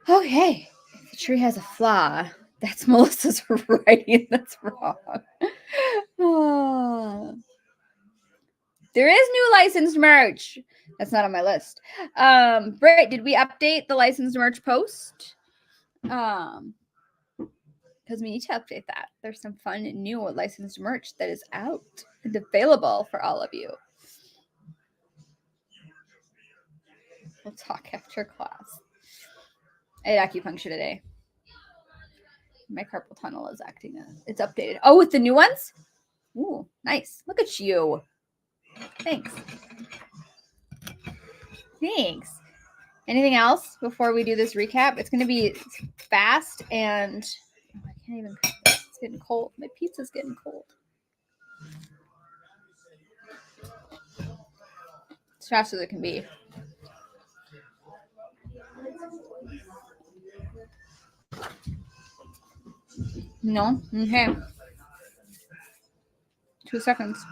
Okay. If the tree has a flaw, that's Melissa's writing that's wrong. Oh. There is new licensed merch. That's not on my list. Britt, did we update the licensed merch post? Because we need to update that. There's some fun new licensed merch that is out and available for all of you. We'll talk after class. I had acupuncture today. My carpal tunnel is acting up. It's updated. Oh, with the new ones? Ooh, nice. Look at you. Thanks. Thanks. Anything else before we do this recap? It's going to be fast and I can't even cut this. It's getting cold. My pizza's getting cold. As fast as it can be. No? Okay. 2 seconds.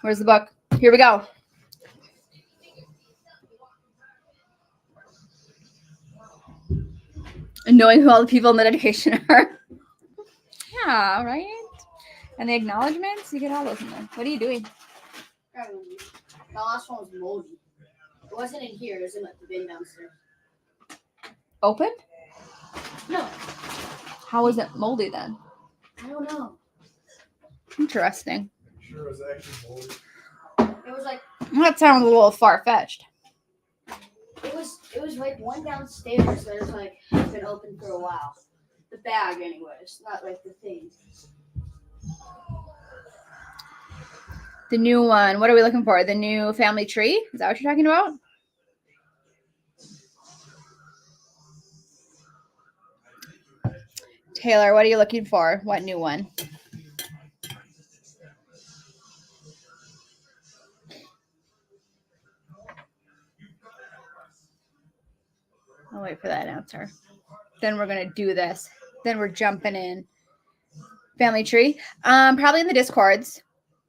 Where's the book? Here we go. And knowing who all the people in the dedication are. Yeah, right? And the acknowledgments, you get all those in there. What are you doing? The last one was moldy. It wasn't in here. It was in the bin downstairs. Open? No. How was it moldy then? I don't know. Interesting. Sure, it was actually moldy. It was like That sounds a little far-fetched. it was like one downstairs that was like been open for a while. The bag, anyways, not like the thing. The new one. What are we looking for? The new family tree? Is that what you're talking about? Taylor, what are you looking for? What new one? I'll wait for that answer. Then we're going to do this. Then we're jumping in. Family tree. Probably in the Discords,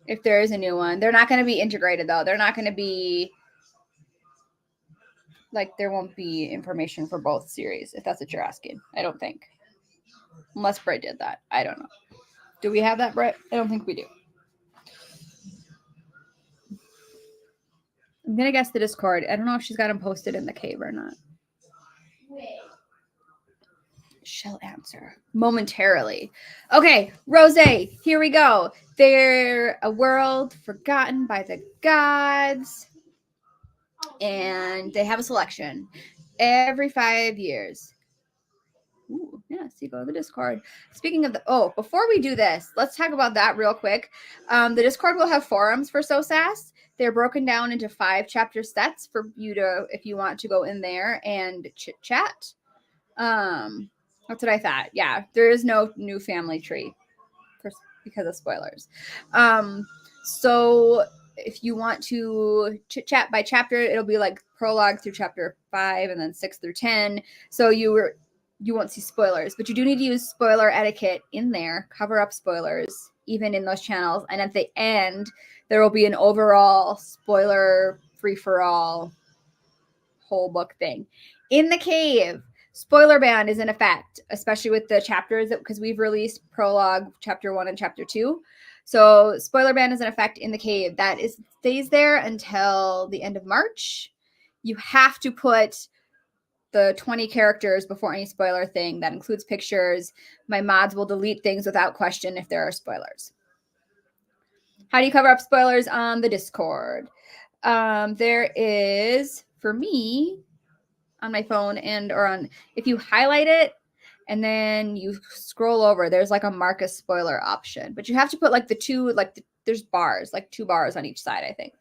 if there is a new one. They're not going to be integrated, though. They're not going to be... Like, there won't be information for both series, if that's what you're asking. I don't think. Unless Britt did that. I don't know. Do we have that, Britt? I don't think we do. I'm going to guess the Discord. I don't know if she's got them posted in the cave or not. Wait. She'll answer momentarily. Okay, ROSAE, here we go. They're a world forgotten by the gods. And they have a selection every 5 years. Ooh, yes, you go to the Discord. Speaking of before we do this, let's talk about that real quick. The Discord will have forums for SOSAS. They're broken down into 5 chapter sets for you to, if you want to go in there and chit chat. That's what I thought. Yeah, there is no new family tree because of spoilers. So if you want to chit chat by chapter, it'll be like prologue through chapter 5 and then 6 through 10. So you won't see spoilers, but you do need to use spoiler etiquette in there, cover up spoilers, even in those channels. And at the end, there will be an overall spoiler free-for-all whole book thing. In the cave, spoiler ban is in effect, especially with the chapters, because we've released prologue, chapter 1 and chapter 2. So spoiler ban is in effect in the cave. That stays there until the end of March. You have to put the 20 characters before any spoiler thing. That includes pictures. My mods will delete things without question if there are spoilers. How do you cover up spoilers on the Discord? There is, for me, on my phone if you highlight it and then you scroll over, there's like a mark a spoiler option. But you have to put like there's bars, like 2 bars on each side, I think.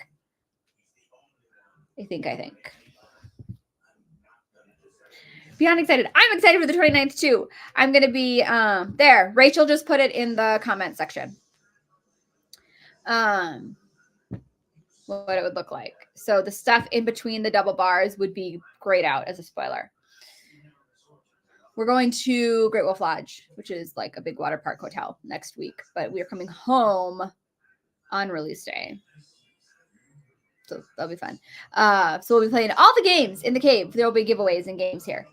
Beyond excited. I'm excited for the 29th too. I'm going to be there. Rachel just put it in the comment section. What it would look like. So the stuff in between the double bars would be grayed out as a spoiler. We're going to Great Wolf Lodge, which is like a big water park hotel next week, but we are coming home on release day. So that'll be fun. So we'll be playing all the games in the cave. There will be giveaways and games here.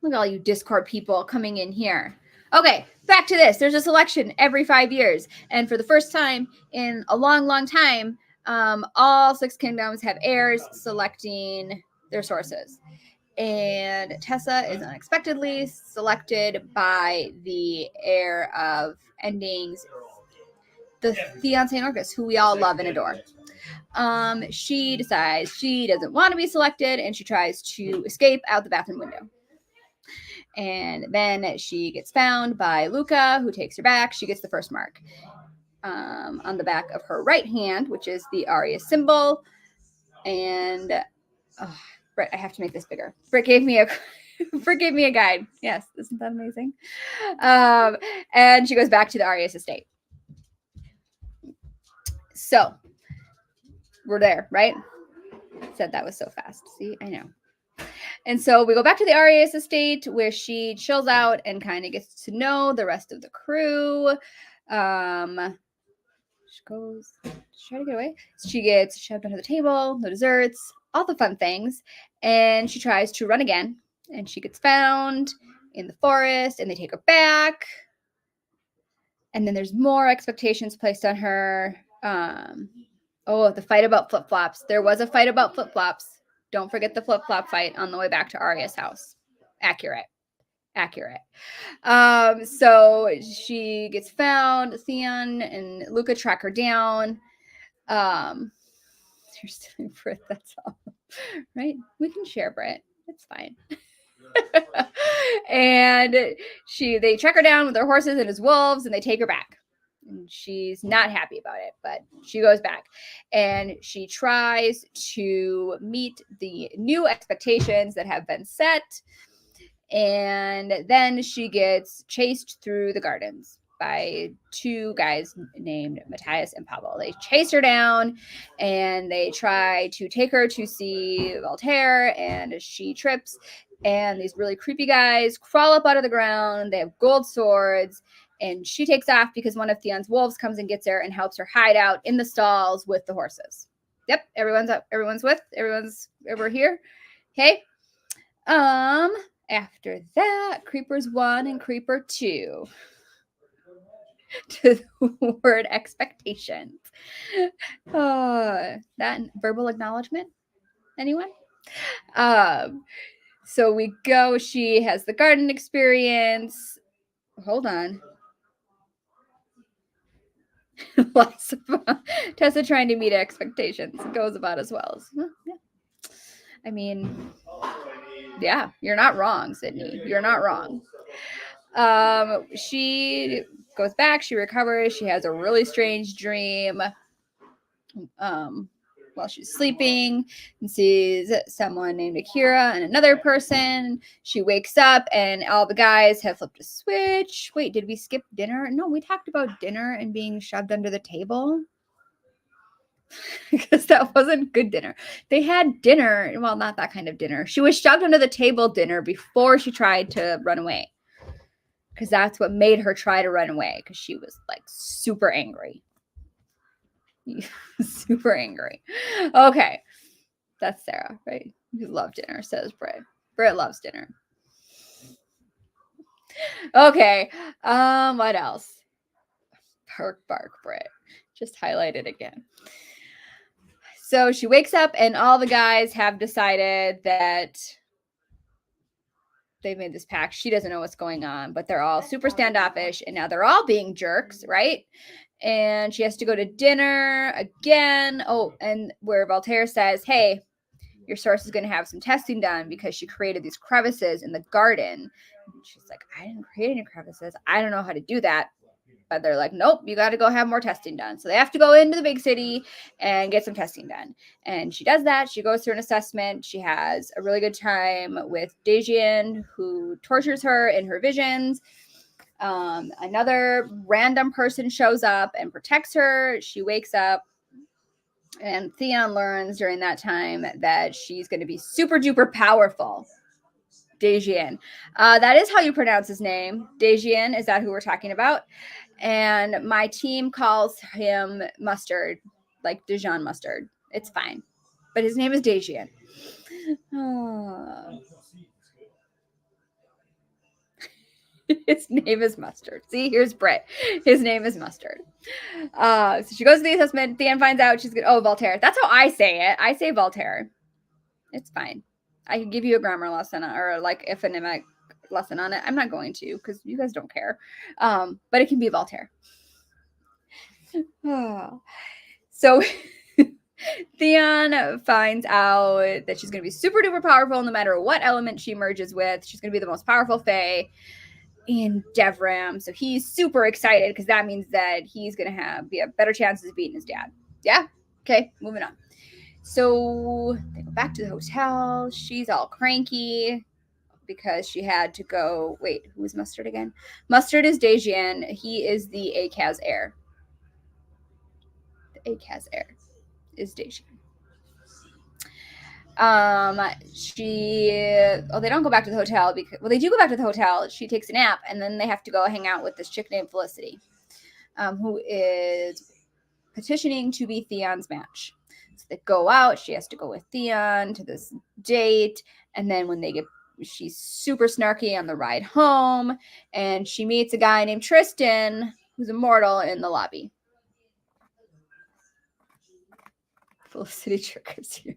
Look at all you Discord people coming in here. Okay, back to this. There's a selection every 5 years. And for the first time in a long, long time, all 6 kingdoms have heirs selecting their sources. And Tessa is unexpectedly selected by the heir of endings, the Theon St. Orcus, who we all love and adore. She decides she doesn't want to be selected, and she tries to escape out the bathroom window. And then she gets found by Luca, who takes her back. She gets the first mark on the back of her right hand, which is the Arya symbol. And Britt, I have to make this bigger. Britt gave me a guide. Yes, isn't that amazing? And she goes back to the Arya's estate. So we're there, right? Said that was so fast. See, I know. And so we go back to the Arya's estate where she chills out and kind of gets to know the rest of the crew. She goes, she's trying to get away. She gets shoved under the table, no desserts, all the fun things. And she tries to run again. And she gets found in the forest and they take her back. And then there's more expectations placed on her. The fight about flip-flops. There was a fight about flip-flops. Don't forget the flip-flop fight on the way back to Arya's house. Accurate. So she gets found. Theon and Luca track her down. You're stealing Brit, that's all. Right? We can share Brit. It's fine. And they track her down with their horses and his wolves, and they take her back. And she's not happy about it, but she goes back and she tries to meet the new expectations that have been set. And then she gets chased through the gardens by 2 guys named Matthias and Pavel. They chase her down and they try to take her to see Voltaire, and she trips. And these really creepy guys crawl up out of the ground. They have gold swords. And she takes off because one of Theon's wolves comes and gets her and helps her hide out in the stalls with the horses. Yep, everyone's up. Everyone's over here. Okay. After that, Creepers 1 and Creeper 2. To the word expectations. That verbal acknowledgement? Anyone? So we go. She has the garden experience. Hold on. Tessa trying to meet expectations goes about as well. Yeah. I mean, yeah, you're not wrong, Sydney. You're not wrong. She goes back, she recovers, she has a really strange dream while she's sleeping and sees someone named Akira and another person. She wakes up and all the guys have flipped a switch. Wait, did we skip dinner? No, we talked about dinner and being shoved under the table. Because that wasn't good dinner. They had dinner. Well, not that kind of dinner. She was shoved under the table dinner before she tried to run away. Because that's what made her try to run away. Because she was like super angry. Super angry. Okay. That's Sarah, right? You love dinner, says Britt. Britt loves dinner. Okay. What else? Bark, Britt. Just highlight it again. So she wakes up and all the guys have decided that they've made this pact. She doesn't know what's going on, but they're all super standoffish and now they're all being jerks, right? And she has to go to dinner again. Oh, and where Voltaire says, hey, your source is going to have some testing done because she created these crevices in the garden. And she's like, I didn't create any crevices. I don't know how to do that. But they're like, nope, you got to go have more testing done. So they have to go into the big city and get some testing done. And she does that. She goes through an assessment. She has a really good time with Dejian, who tortures her in her visions. Another random person shows up and protects her. She wakes up, and Theon learns during that time that she's going to be super duper powerful. Dejian. That is how you pronounce his name. Dejian, is that who we're talking about? And my team calls him Mustard, like Dijon Mustard. It's fine. But his name is Dejian. His name is Mustard. See, here's Britt. His name is Mustard. So she goes to the assessment. Theon finds out she's good. Oh, Voltaire. That's how I say it. I say Voltaire. It's fine. I could give you a grammar lesson or like a phonemic lesson on it. I'm not going to because you guys don't care. But it can be Voltaire. So Theon finds out that she's going to be super duper powerful no matter what element she merges with. She's going to be the most powerful Fae in Devram. So he's super excited because that means that he's going to have better chances of beating his dad. Yeah? Okay, moving on. So they go back to the hotel. She's all cranky because she had to go. Wait, who is Mustard again? Mustard is Dejian. He is the Akaz heir. The Akaz heir is Dejian. They don't go back to the hotel because, well, they do go back to the hotel. She takes a nap, and then they have to go hang out with this chick named Felicity, who is petitioning to be Theon's match. So they go out. She has to go with Theon to this date, and then when they get, she's super snarky on the ride home, and she meets a guy named Tristan, who's immortal, in the lobby. Felicity triggers you.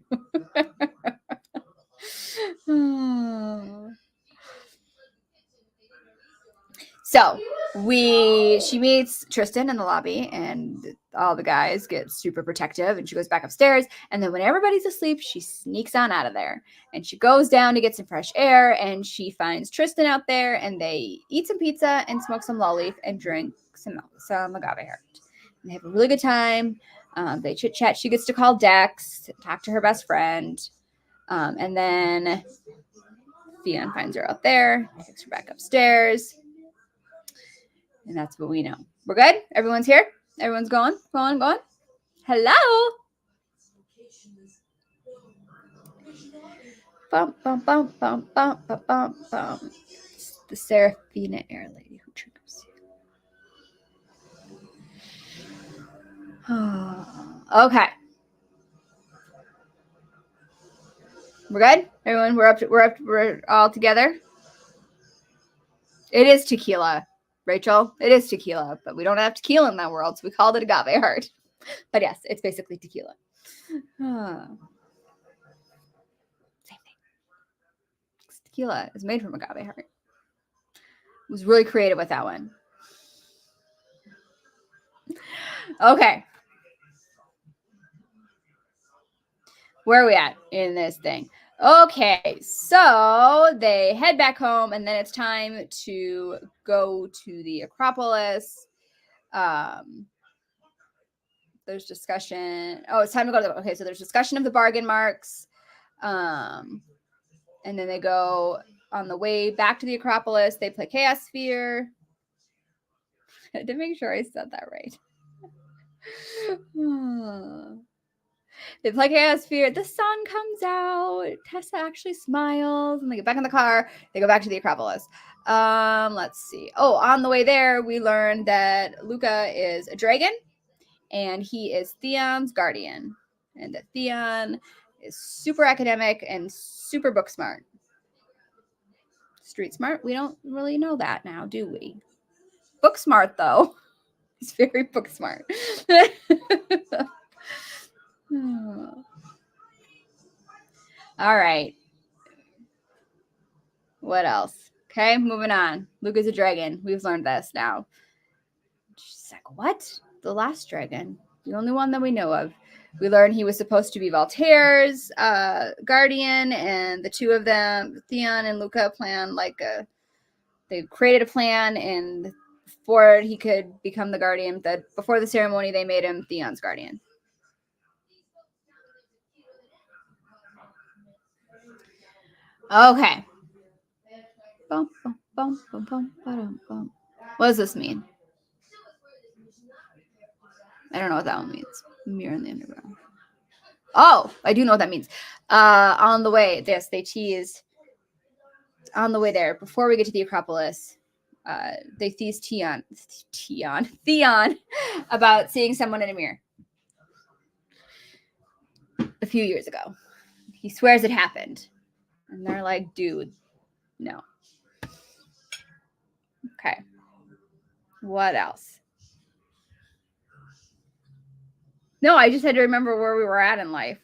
So she meets Tristan in the lobby, and all the guys get super protective, and she goes back upstairs, and then when everybody's asleep, she sneaks on out of there, and she goes down to get some fresh air, and she finds Tristan out there, and they eat some pizza and smoke some lolleaf and drink some agave heart. And they have a really good time. They chit chat. She gets to call Dex, talk to her best friend, and then Theon finds her out there, takes her back upstairs. And that's what we know. We're good? Everyone's here? Everyone's going? Hello? Bum, bum, bum, bum, bum, bum, bum, bum. It's the Seraphina Air Lady who triggers you. Okay. We're good? Everyone, we're all together? It is tequila. Rachel, it is tequila, but we don't have tequila in that world, so we called it agave heart. But yes, it's basically tequila. Same thing. Tequila is made from agave heart. It was really creative with that one. Okay. Where are we at in this thing? Okay, so they head back home, and then it's time to go to the Acropolis. There's discussion. Oh, it's time to go to okay, so there's discussion of the bargain marks. And then they go on the way back to the Acropolis. They play Chaos Sphere. I had to make sure I said that right. They play Chaos Sphere. The sun comes out. Tessa actually smiles. And they get back in the car. They go back to the Acropolis. Let's see. Oh, on the way there, we learned that Luca is a dragon. And he is Theon's guardian. And that Theon is super academic and super book smart. Street smart? We don't really know that now, do we? Book smart, though. He's very book smart. All right. What else? Okay, moving on. Luca's a dragon. We've learned this now. She's like, what? The last dragon. The only one that we know of. We learned he was supposed to be Voltaire's guardian, and the two of them, Theon and Luca, they created a plan, and before he could become the guardian, that before the ceremony, they made him Theon's guardian. Okay. Bum, bum, bum, bum, bum, ba-dum, bum. What does this mean? I don't know what that one means. Mirror in the underground. Oh, I do know what that means. On the way, yes, they teased. On the way there, before we get to the Acropolis, they teased Theon about seeing someone in a mirror a few years ago. He swears it happened. And they're like, dude, no. Okay. What else? No, I just had to remember where we were at in life.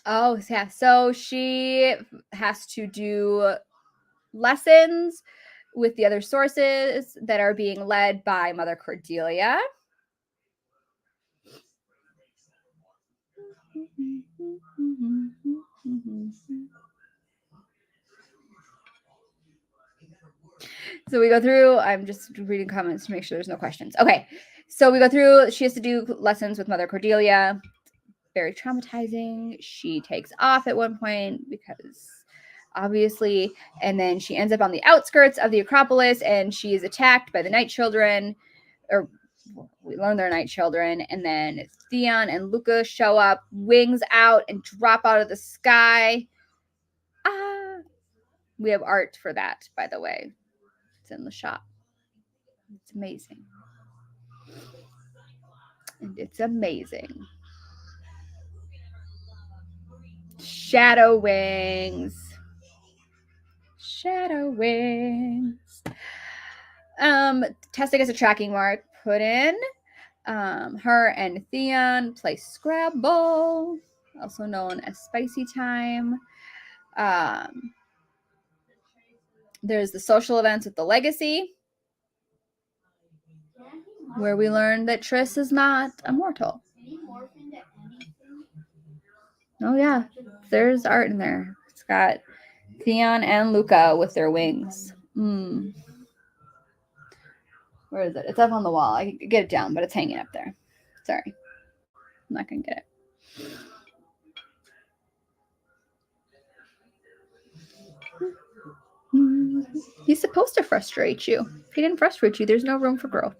Oh, yeah. So she has to do lessons with the other sources that are being led by Mother Cordelia. So we go through, I'm just reading comments to make sure there's no questions. Okay. So we go through, she has to do lessons with Mother Cordelia. Very traumatizing. She takes off at one point because obviously, and then she ends up on the outskirts of the Acropolis and she is attacked by the Night Children, or we learn they're Night Children, and then Theon and Luca show up, wings out and drop out of the sky. We have art for that, by the way. It's in the shop. It's amazing. And it's amazing. Shadow wings. Shadow wings. Tessa gets a tracking mark put in. Her and Theon play Scrabble, also known as Spicy Time. There's the social events with the Legacy, where we learn that Triss is not immortal. Oh yeah, there's art in there. It's got Theon and Luca with their wings. Where is it? It's up on the wall. I can get it down, but it's hanging up there. Sorry. I'm not going to get it. He's supposed to frustrate you. If he didn't frustrate you, there's no room for growth.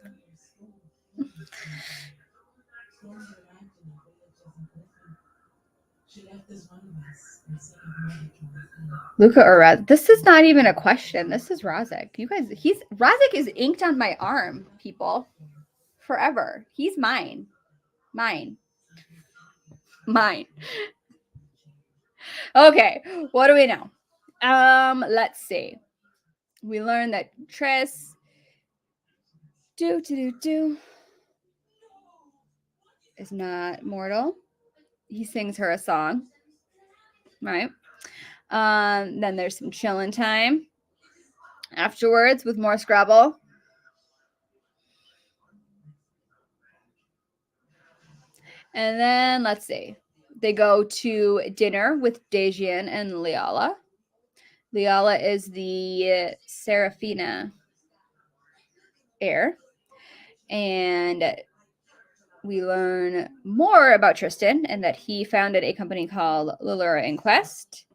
Luca or Raz? This is not even a question. This is Razek. You guys, Razek is inked on my arm, people. Forever. He's mine. Mine. Okay, what do we know? Let's see. We learned that Triss is not mortal. He sings her a song. Right. Then there's some chilling time afterwards with more Scrabble. And then let's see. They go to dinner with Dajian and Leala. Leala is the Serafina heir. And we learn more about Tristan and that he founded a company called Lallura Inquest.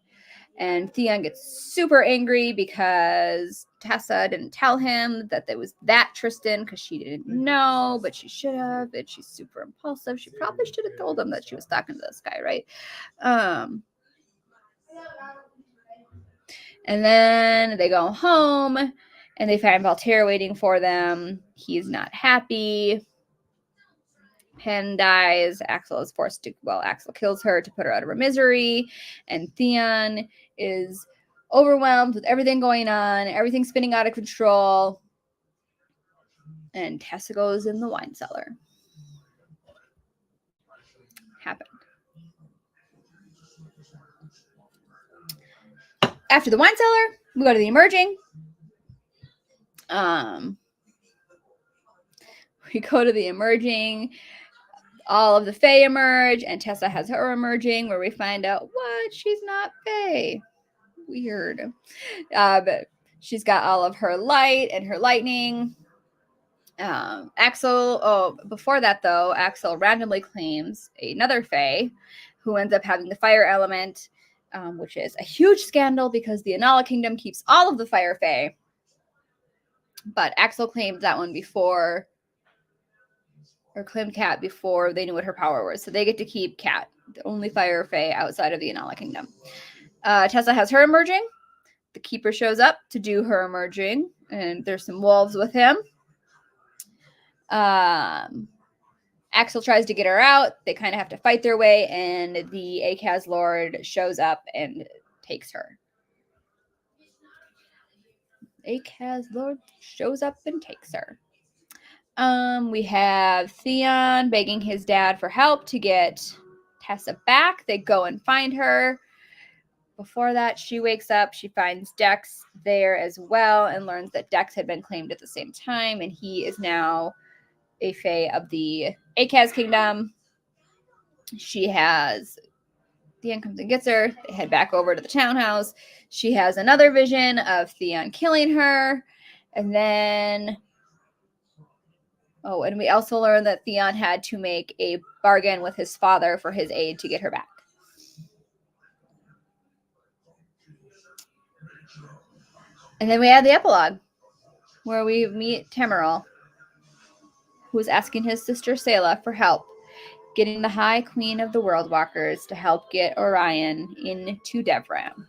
And Theon gets super angry because Tessa didn't tell him that there was that Tristan because she didn't know, but she should have. And she's super impulsive. She probably should have told him that she was talking to this guy, right? And then they go home and they find Valterra waiting for them. He's not happy. Penn dies. Axel is forced to, Axel kills her to put her out of her misery. And Theon is overwhelmed with everything going on, everything spinning out of control. And Tessa goes in the wine cellar. Happened. After the wine cellar, we go to the emerging. We go to the emerging. All of the Fae emerge, and Tessa has her emerging, where we find out what? She's not Fae. Weird. But she's got all of her light and her lightning. Before that though, Axel randomly claims another Fae who ends up having the fire element, which is a huge scandal because the Anala Kingdom keeps all of the fire Fae. But Axel claimed that one before, or claimed Cat before they knew what her power was. So they get to keep Cat, the only fire Fae outside of the Anala Kingdom. Tessa has her emerging. The Keeper shows up to do her emerging, and there's some wolves with him. Axel tries to get her out. They kind of have to fight their way, and the Akaz Lord shows up and takes her. Akaz Lord shows up and takes her. We have Theon begging his dad for help to get Tessa back. They go and find her. Before that, she wakes up. She finds Dex there as well and learns that Dex had been claimed at the same time, and he is now a Fae of the Akaz Kingdom. Theon comes and gets her. They head back over to the townhouse. She has another vision of Theon killing her. And then... and we also learned that Theon had to make a bargain with his father for his aid to get her back. And then we have the epilogue, where we meet Temeril, who is asking his sister Selah for help getting the High Queen of the World Walkers to help get Orion into Devram.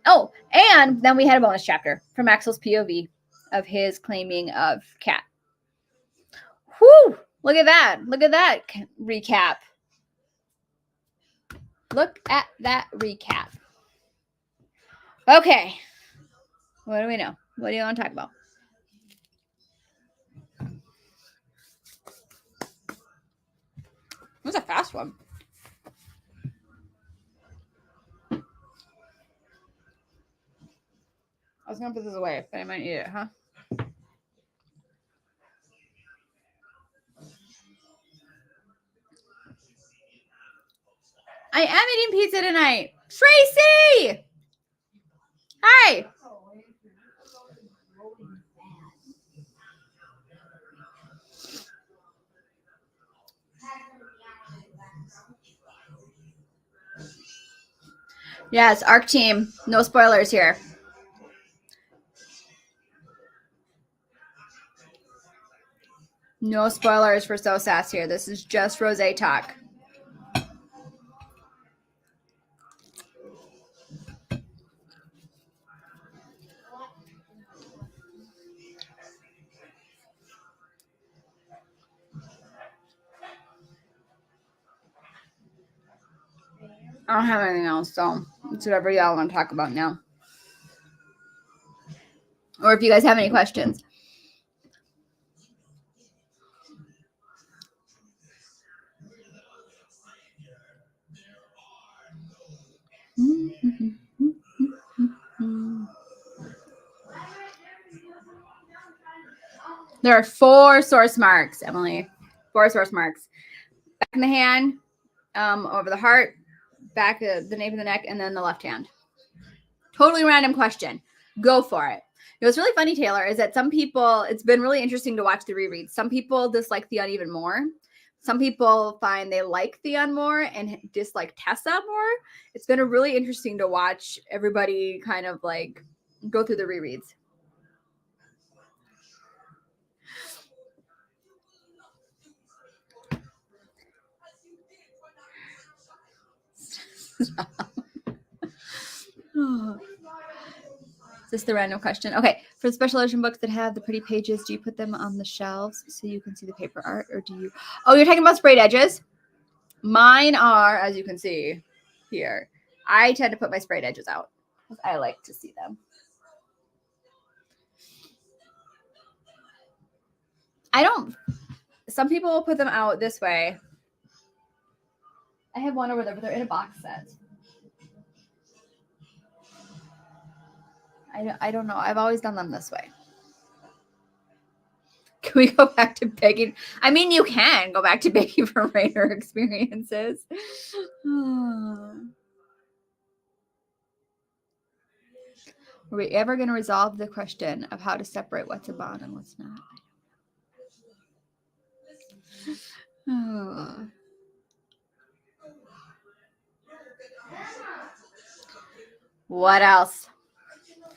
Oh, and then we had a bonus chapter from Axel's POV of his claiming of Cat. Whew! Look at that. Look at that recap. Look at that recap. Okay. What do we know? What do you want to talk about? It was a fast one. I was going to put this away, but I might eat it, huh? I am eating pizza tonight. Tracy! Hi! Yes, ARC team. No spoilers here. No spoilers for So Sass here. This is just ROSAE talk. I don't have anything else, so it's whatever y'all want to talk about now. Or if you guys have any questions. There are 4 source marks, Emily. 4 source marks. Back in the hand, over the heart, back the nape of the neck, and then the left hand. Totally random question. Go for it. You know, what's really funny, Taylor, is that some people, it's been really interesting to watch the rereads. Some people dislike Theon even more. Some people find they like Theon more and dislike Tessa more. It's been really interesting to watch everybody kind of like go through the rereads. Is this the random question? Okay, for the special edition books that have the pretty pages, do you put them on the shelves so you can see the paper art, or do you... Oh, you're talking about sprayed edges? Mine are, as you can see here, I tend to put my sprayed edges out because I like to see them. Some people will put them out this way. I have one over there, but they're in a box set. I don't know. I've always done them this way. Can we go back to begging? I mean, you can go back to begging for Rainer experiences. Are we ever going to resolve the question of how to separate what's a bond and what's not? Oh. What else,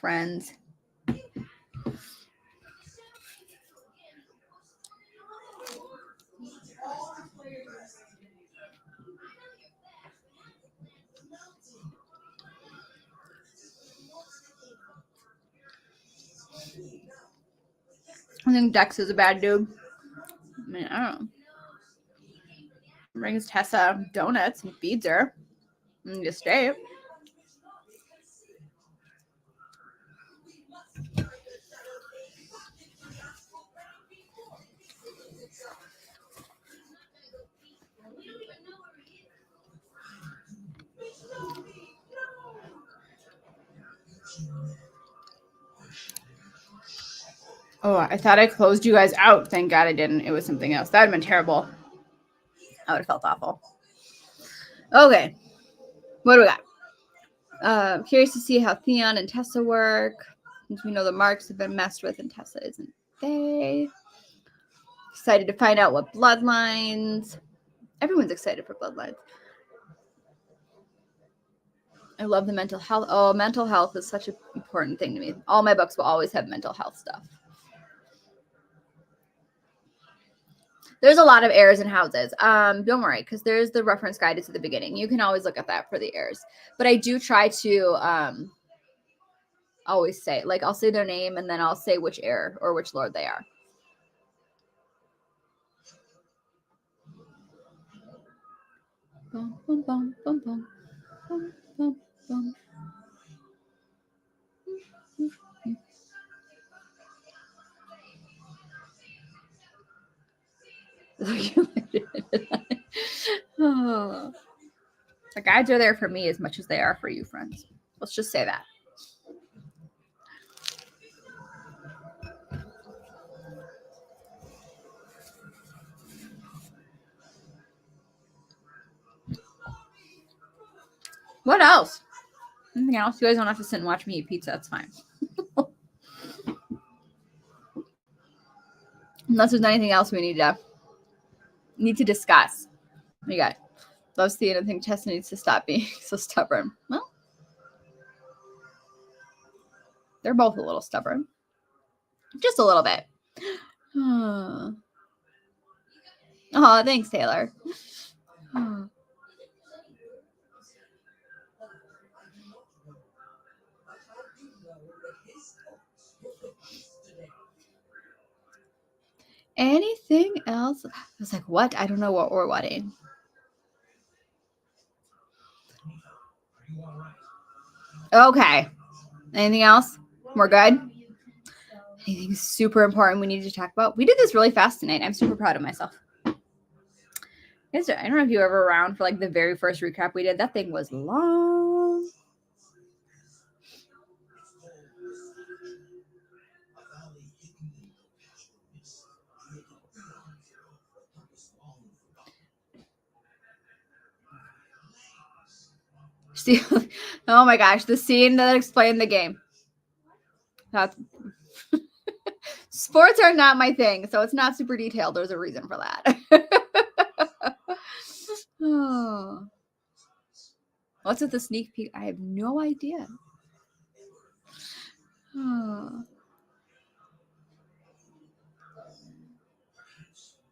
friends? I think Dex is a bad dude. I mean, I don't know. Brings Tessa donuts and feeds her. And just stay. Oh, I thought I closed you guys out. Thank God I didn't. It was something else. That would have been terrible. I would have felt awful. Okay. What do we got? Curious to see how Theon and Tessa work. Since we know the marks have been messed with and Tessa isn't they. Excited to find out what bloodlines. Everyone's excited for bloodlines. I love the mental health. Oh, mental health is such an important thing to me. All my books will always have mental health stuff. There's a lot of heirs and houses. Don't worry, because there's the reference guidance at the beginning. You can always look at that for the heirs. But I do try to always say, like, I'll say their name and then I'll say which heir or which lord they are. Bum, bum, bum, bum, bum, bum, bum, bum. Oh. The guides are there for me as much as they are for you, friends. Let's just say that. What else? Anything else? You guys don't have to sit and watch me eat pizza. That's fine. Unless there's anything else we need to discuss. You got loves Theon and think Tessa needs to stop being so stubborn. Well, they're both a little stubborn. Just a little bit. Oh, thanks, Taylor. Anything else? I was like, what? I don't know what we're wedding. Okay. Anything else? We're good? Anything super important we need to talk about? We did this really fast tonight. I'm super proud of myself. Guys, I don't know if you were ever around for like the very first recap we did. That thing was long. See, oh my gosh, the scene that explained the game. That's sports are not my thing, so it's not super detailed. There's a reason for that. Oh. What's with the sneak peek? I have no idea. Oh.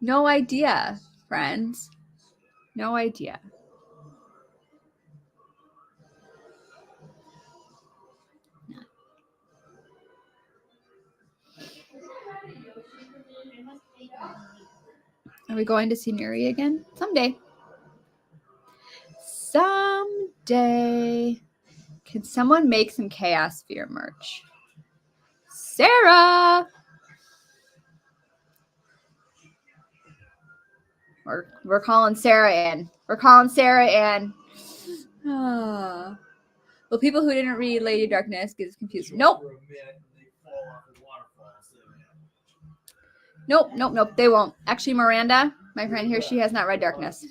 No idea, friends. No idea. Are we going to see Miri again? Someday. Someday. Can someone make some Chaos Sphere merch? Sarah! We're calling Sarah in. We're calling Sarah in. Oh. Well, people who didn't read Lady Darkness gets confused. Nope. Nope. They won't. Actually, Miranda, my friend here, she has not read Darkness.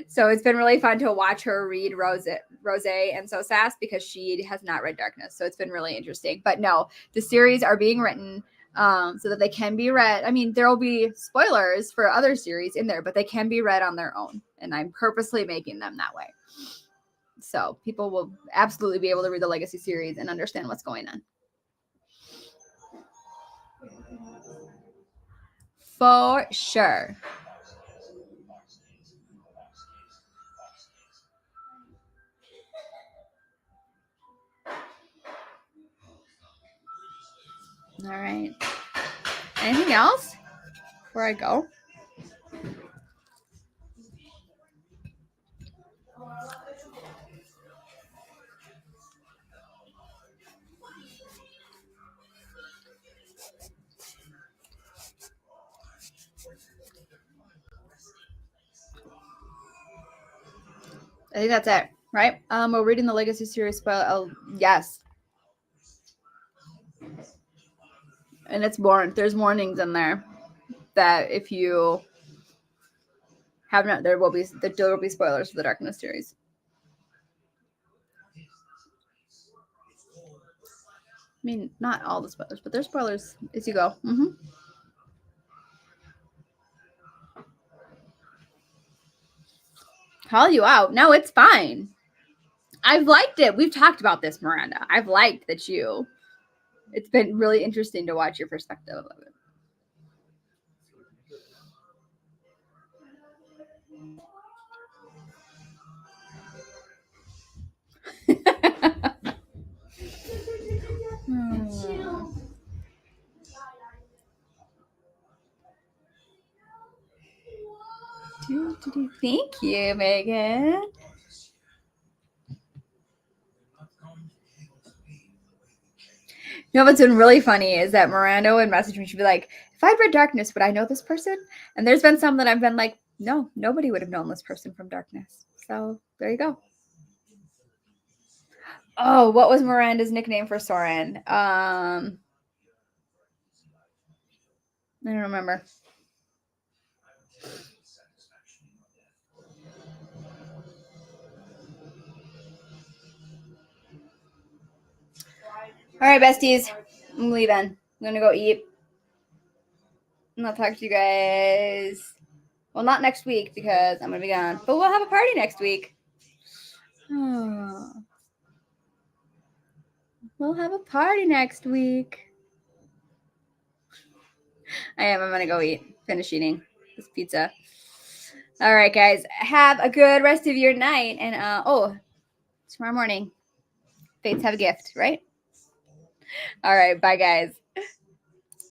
So it's been really fun to watch her read ROSAE. ROSAE and So Sass because she has not read Darkness. So it's been really interesting. But no, the series are being written so that they can be read. I mean, there will be spoilers for other series in there, but they can be read on their own. And I'm purposely making them that way. So people will absolutely be able to read the Legacy series and understand what's going on. For sure. All right. Anything else before I go? I think that's it, right? We're reading the Legacy series spoiler. Oh, yes. And it's warned. There's warnings in there that if you have not, there will be spoilers for the Darkness series. I mean, not all the spoilers, but there's spoilers as you go. Call you out. No, it's fine. I've liked it. We've talked about this, Miranda. I've liked that you. It's been really interesting to watch your perspective of it. Thank you, Megan. You know what's been really funny is that Miranda would message me. She'd be like, if I'd read Darkness, would I know this person? And there's been some that I've been like, no, nobody would have known this person from Darkness. So there you go. Oh, what was Miranda's nickname for Soren? I don't remember. All right, besties. I'm leaving. I'm going to go eat. And I'll talk to you guys. Well, not next week because I'm going to be gone. But we'll have a party next week. Oh. We'll have a party next week. I'm going to go eat. Finish eating this pizza. All right, guys. Have a good rest of your night. And, tomorrow morning, fates have a gift, right? All right. Bye, guys.